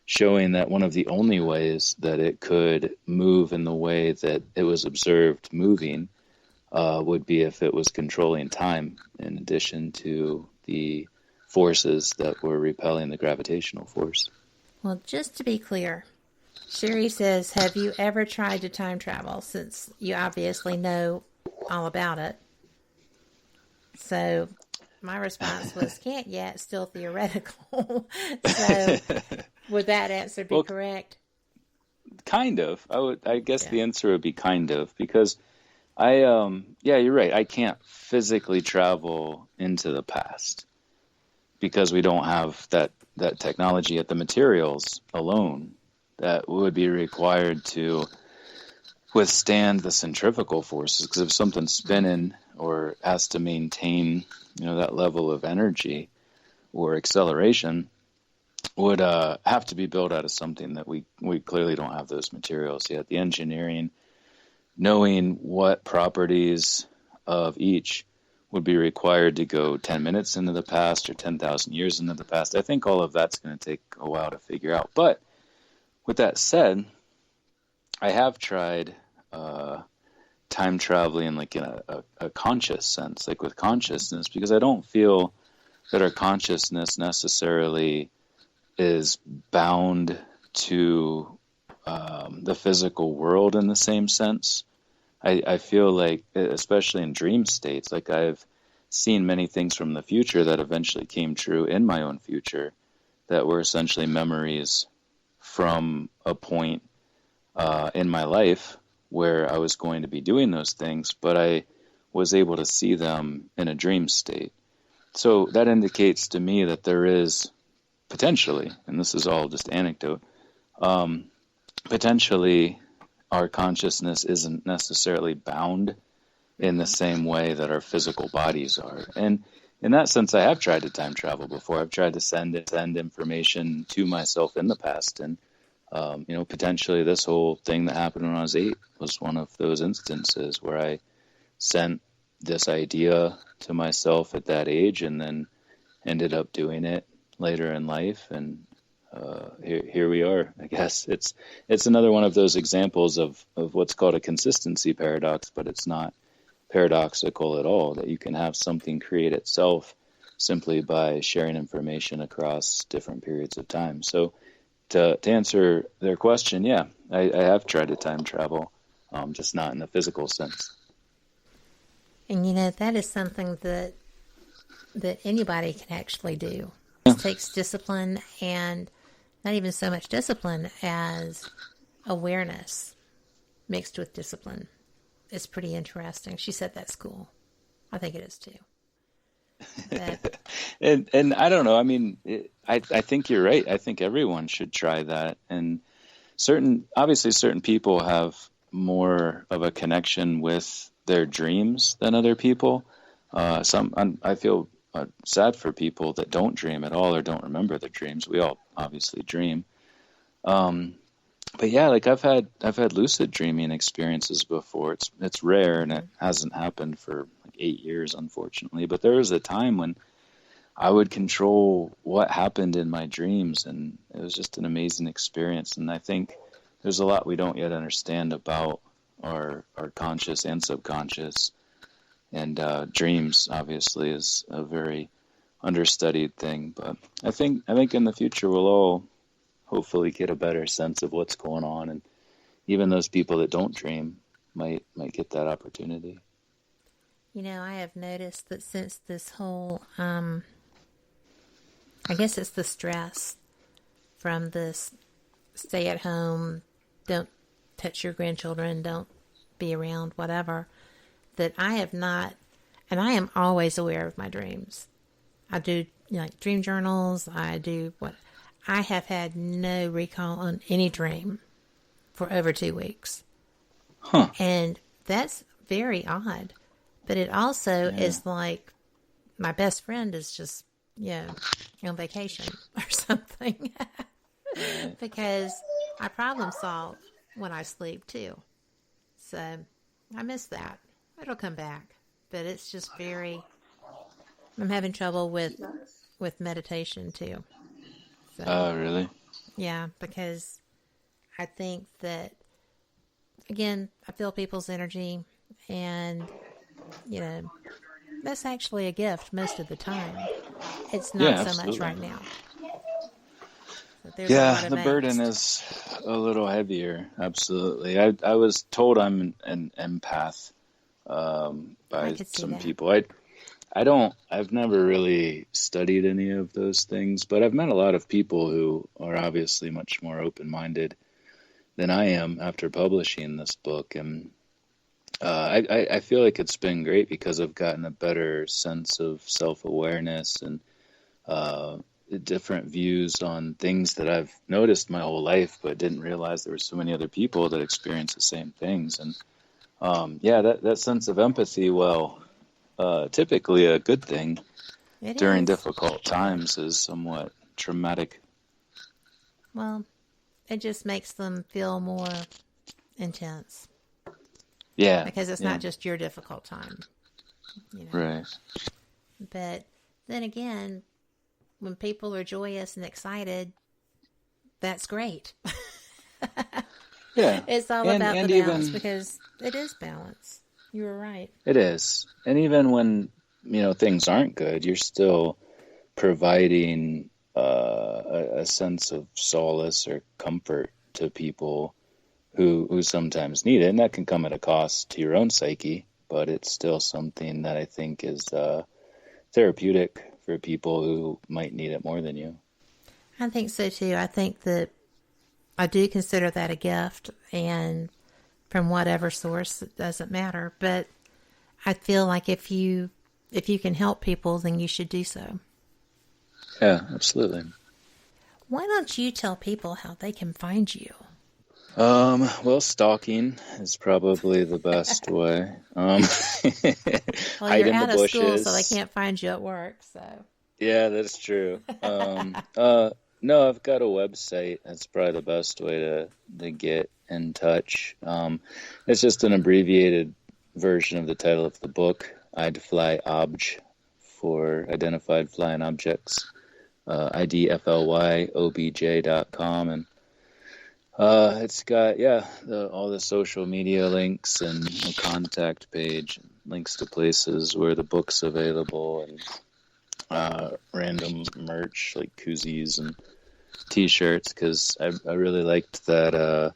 showing that one of the only ways that it could move in the way that it was observed moving would be if it was controlling time, in addition to the forces that were repelling the gravitational force. Well, just to be clear, Sherry says, have you ever tried to time travel, since you obviously know all about it? So my response was, can't yet, still theoretical. So would that answer be correct? Kind of. I guess the answer would be kind of, because yeah, you're right. I can't physically travel into the past because we don't have that technology yet, the materials alone that would be required to withstand the centrifugal forces. Because if something's spinning or has to maintain, that level of energy or acceleration, would have to be built out of something that we clearly don't have those materials yet. The engineering, knowing what properties of each would be required to go 10 minutes into the past or 10,000 years into the past, I think all of that's going to take a while to figure out. But with that said, I have tried time traveling like in a conscious sense, like with consciousness, because I don't feel that our consciousness necessarily is bound to the physical world in the same sense. I feel like, especially in dream states, like I've seen many things from the future that eventually came true in my own future that were essentially memories from a point in my life where I was going to be doing those things, but I was able to see them in a dream state. So that indicates to me that there is potentially, and this is all just anecdote, potentially our consciousness isn't necessarily bound in the same way that our physical bodies are. And in that sense, I have tried to time travel before. I've tried to send information to myself in the past. And, potentially this whole thing that happened when I was 8 was one of those instances where I sent this idea to myself at that age and then ended up doing it later in life. And here we are. I guess it's another one of those examples of what's called a consistency paradox, but it's not paradoxical at all, that you can have something create itself simply by sharing information across different periods of time. So to answer their question, yeah, I have tried to time travel, just not in the physical sense. And that is something that anybody can actually do. It takes discipline, and not even so much discipline as awareness mixed with discipline. It's pretty interesting. She said that's cool. I think it is too. And I don't know. I mean, I think you're right. I think everyone should try that. And obviously certain people have more of a connection with their dreams than other people. I feel sad for people that don't dream at all or don't remember their dreams. We all obviously dream. But yeah, like I've had lucid dreaming experiences before. It's rare, and it hasn't happened for like 8 years, unfortunately. But there was a time when I would control what happened in my dreams, and it was just an amazing experience. And I think there's a lot we don't yet understand about our conscious and subconscious. And dreams, obviously, is a very understudied thing. But I think in the future we'll all hopefully get a better sense of what's going on, and even those people that don't dream might get that opportunity. I have noticed that since this whole, I guess it's the stress from this stay at home, don't touch your grandchildren, don't be around, whatever, that I have not, and I am always aware of my dreams. I do like dream journals. I have had no recall on any dream for over 2 weeks. Huh. And that's very odd. But it also is like my best friend is just, on vacation or something. Because I problem solve when I sleep too. So I miss that. It'll come back. But it's just I'm having trouble with meditation too. So, oh, really? Yeah, because I think that, again, I feel people's energy, and, that's actually a gift most of the time. It's not so much right now. Yeah, the burden is a little heavier, absolutely. I was told I'm an empath by some people. I've never really studied any of those things, but I've met a lot of people who are obviously much more open-minded than I am after publishing this book. And I feel like it's been great because I've gotten a better sense of self-awareness and different views on things that I've noticed my whole life, but didn't realize there were so many other people that experience the same things. And that sense of empathy, typically a good thing during difficult times, is somewhat traumatic. Well, it just makes them feel more intense. Yeah. Because it's not just your difficult time. Right. But then again, when people are joyous and excited, that's great. Yeah. It's all about the balance, because it is balance. You were right. It is. And even when, things aren't good, you're still providing a sense of solace or comfort to people who sometimes need it. And that can come at a cost to your own psyche, but it's still something that I think is therapeutic for people who might need it more than you. I think so too. I think that I do consider that a gift, and from whatever source, it doesn't matter. But I feel like if you can help people, then you should do so. Yeah, absolutely. Why don't you tell people how they can find you? Well, stalking is probably the best way. Well, hide you're in out the of bushes. school, so they can't find you at work. So. Yeah, that's true. No, I've got a website. That's probably the best way to get in touch. It's just an abbreviated version of the title of the book, I'd Fly Obj, for identified flying objects. idflyobj.com, and it's got all the social media links and a contact page, and links to places where the book's available, and random merch like koozies and T-shirts, because I really liked that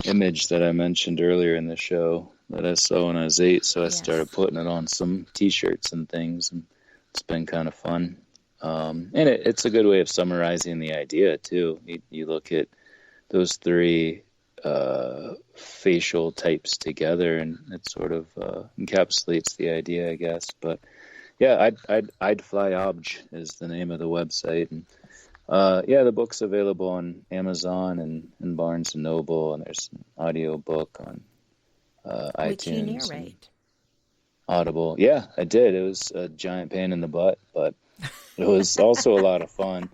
image that I mentioned earlier in the show that I saw when I was 8, so I started putting it on some T-shirts and things, and it's been kind of fun. And it's a good way of summarizing the idea, too. You look at those 3 facial types together, and it sort of encapsulates the idea, I guess. But yeah, I'd Fly Obj is the name of the website, and the book's available on Amazon and Barnes & Noble, and there's an audio book on iTunes. Which you narrate. Audible. Yeah, I did. It was a giant pain in the butt, but it was also a lot of fun.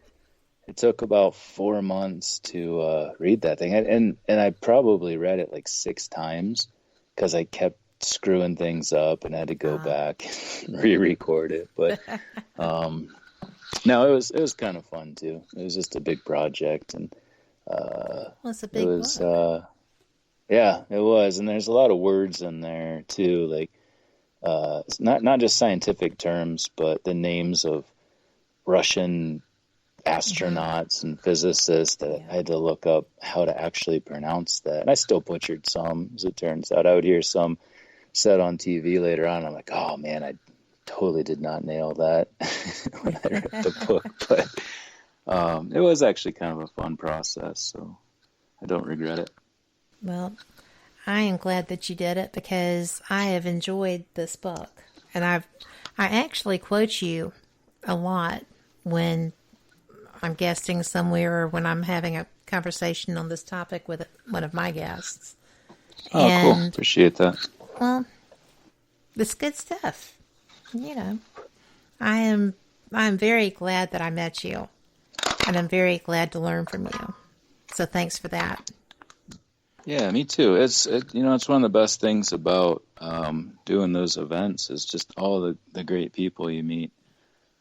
It took about 4 months to read that thing, and I probably read it like 6 times because I kept screwing things up and had to go back and re-record it. But no, it was kind of fun too. It was just a big project, and it's a big book. Yeah, it was, and there's a lot of words in there too, like not just scientific terms, but the names of Russian astronauts and physicists that I had to look up how to actually pronounce that. And I still butchered some, as it turns out. I would hear some said on TV later on. I'm like, oh man, I totally did not nail that when I read the book. But it was actually kind of a fun process, so I don't regret it. Well, I am glad that you did it, because I have enjoyed this book. And I actually quote you a lot when I'm guesting somewhere or when I'm having a conversation on this topic with one of my guests. Oh, cool. Appreciate that. Well, it's good stuff. You know, I'm very glad that I met you, and I'm very glad to learn from you. So thanks for that. Yeah, me too. It's one of the best things about doing those events is just all the great people you meet.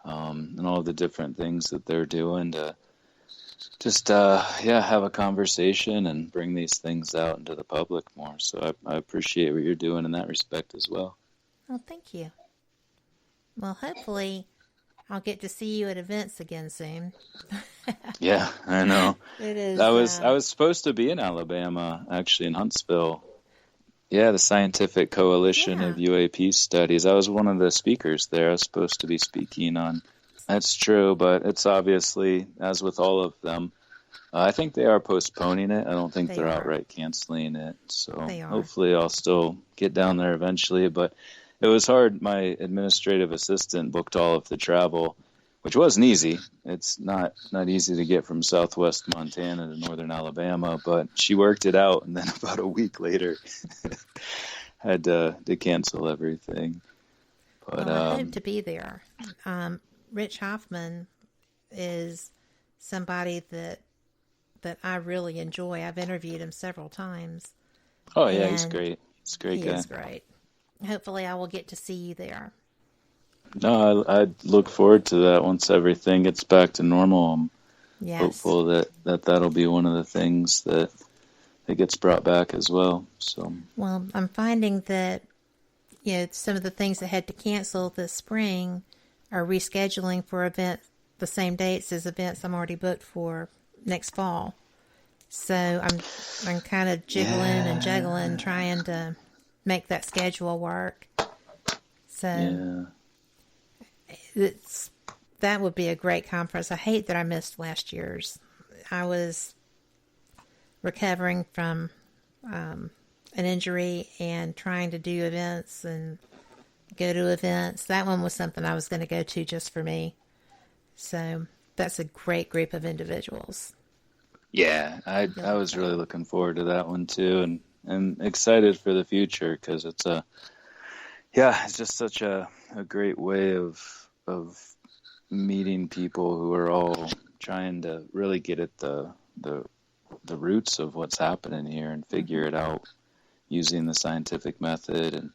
And all the different things that they're doing to just, have a conversation and bring these things out into the public more. So I appreciate what you're doing in that respect as well. Well, thank you. Well, hopefully I'll get to see you at events again soon. Yeah, I know. It is. I was supposed to be in Alabama, actually, in Huntsville. Yeah, the Scientific Coalition of UAP Studies. I was one of the speakers there. I was supposed to be speaking on. That's true, but it's obviously, as with all of them, I think they are postponing it. I don't think they're outright canceling it. So hopefully I'll still get down there eventually. But it was hard. My administrative assistant booked all of the travel, which wasn't easy. It's not easy to get from southwest Montana to northern Alabama, but she worked it out, and then about a week later had to cancel everything. But I hope to be there. Rich Hoffman is somebody that I really enjoy. I've interviewed him several times. Oh yeah, he's great. He's a great guy. He is great. Hopefully I will get to see you there. No, I look forward to that once everything gets back to normal. I'm hopeful that that'll be one of the things that gets brought back as well. So. Well, I'm finding that some of the things that had to cancel this spring are rescheduling for events the same dates as events I'm already booked for next fall. So I'm kind of jiggling and juggling, trying to make that schedule work. So that would be a great conference. I hate that I missed last year's. I was recovering from an injury and trying to do events and go to events. That one was something I was going to go to just for me. So that's a great group of individuals. Yeah, I was really looking forward to that one too, and excited for the future, because it's just such a great way of meeting people who are all trying to really get at the roots of what's happening here and figure it out using the scientific method and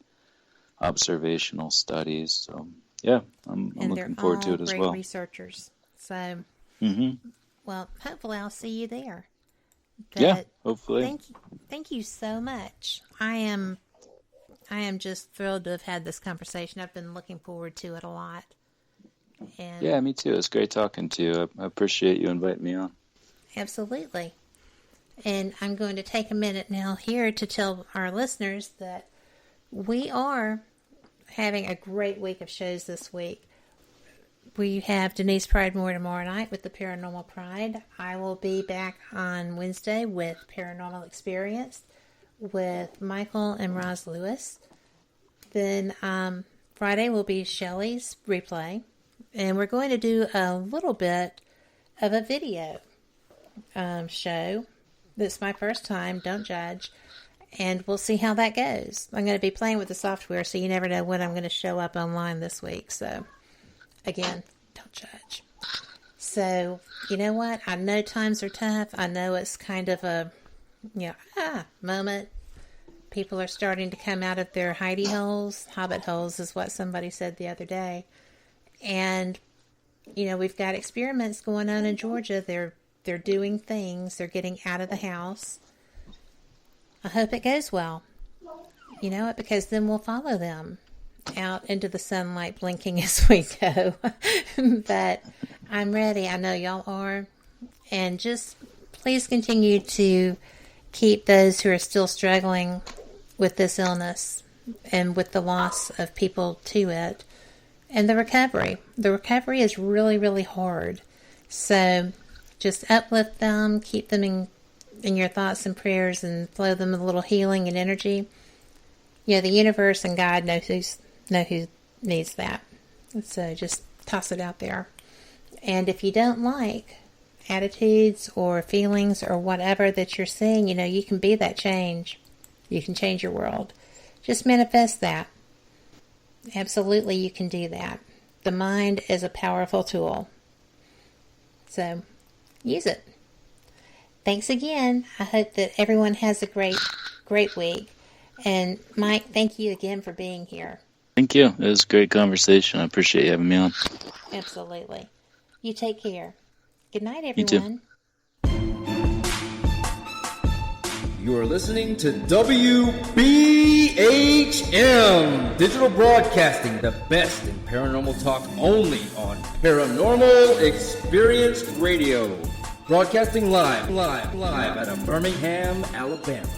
observational studies. So yeah, I'm looking forward to it as well. Researchers. So Mm-hmm. Well, hopefully I'll see you there. But yeah, hopefully. Thank you so much. I am just thrilled to have had this conversation. I've been looking forward to it a lot. And yeah, me too. It's great talking to you. I appreciate you inviting me on. Absolutely. And I'm going to take a minute now here to tell our listeners that we are having a great week of shows this week. We have Denise Pridemore tomorrow night with the Paranormal Pride. I will be back on Wednesday with Paranormal Experience with Michael and Roz Lewis. Then Friday will be Shelley's replay. And we're going to do a little bit of a video show. This is my first time, don't judge. And we'll see how that goes. I'm going to be playing with the software, so you never know when I'm going to show up online this week. So, again, don't judge. So, you know what? I know times are tough. I know it's kind of a, moment. People are starting to come out of their hidey holes. Hobbit holes is what somebody said the other day. And, we've got experiments going on in Georgia. They're doing things. They're getting out of the house. I hope it goes well. Because then we'll follow them out into the sunlight blinking as we go. But I'm ready. I know y'all are. And just please continue to keep those who are still struggling with this illness and with the loss of people to it and the recovery. The recovery is really, really hard. So just uplift them, keep them in your thoughts and prayers, and flow them with a little healing and energy. The universe and God know who needs that. So just toss it out there. And if you don't like attitudes or feelings or whatever that you're seeing, you can be that change. You can change your world. Just manifest that. Absolutely, you can do that. The mind is a powerful tool. So, use it. Thanks again. I hope that everyone has a great, great week. And Mike, thank you again for being here. Thank you. It was a great conversation. I appreciate you having me on. Absolutely. You take care. Good night, everyone. You too. You are listening to WBHM Digital Broadcasting, the best in paranormal talk only on Paranormal Experience Radio. Broadcasting live out of Birmingham, Alabama.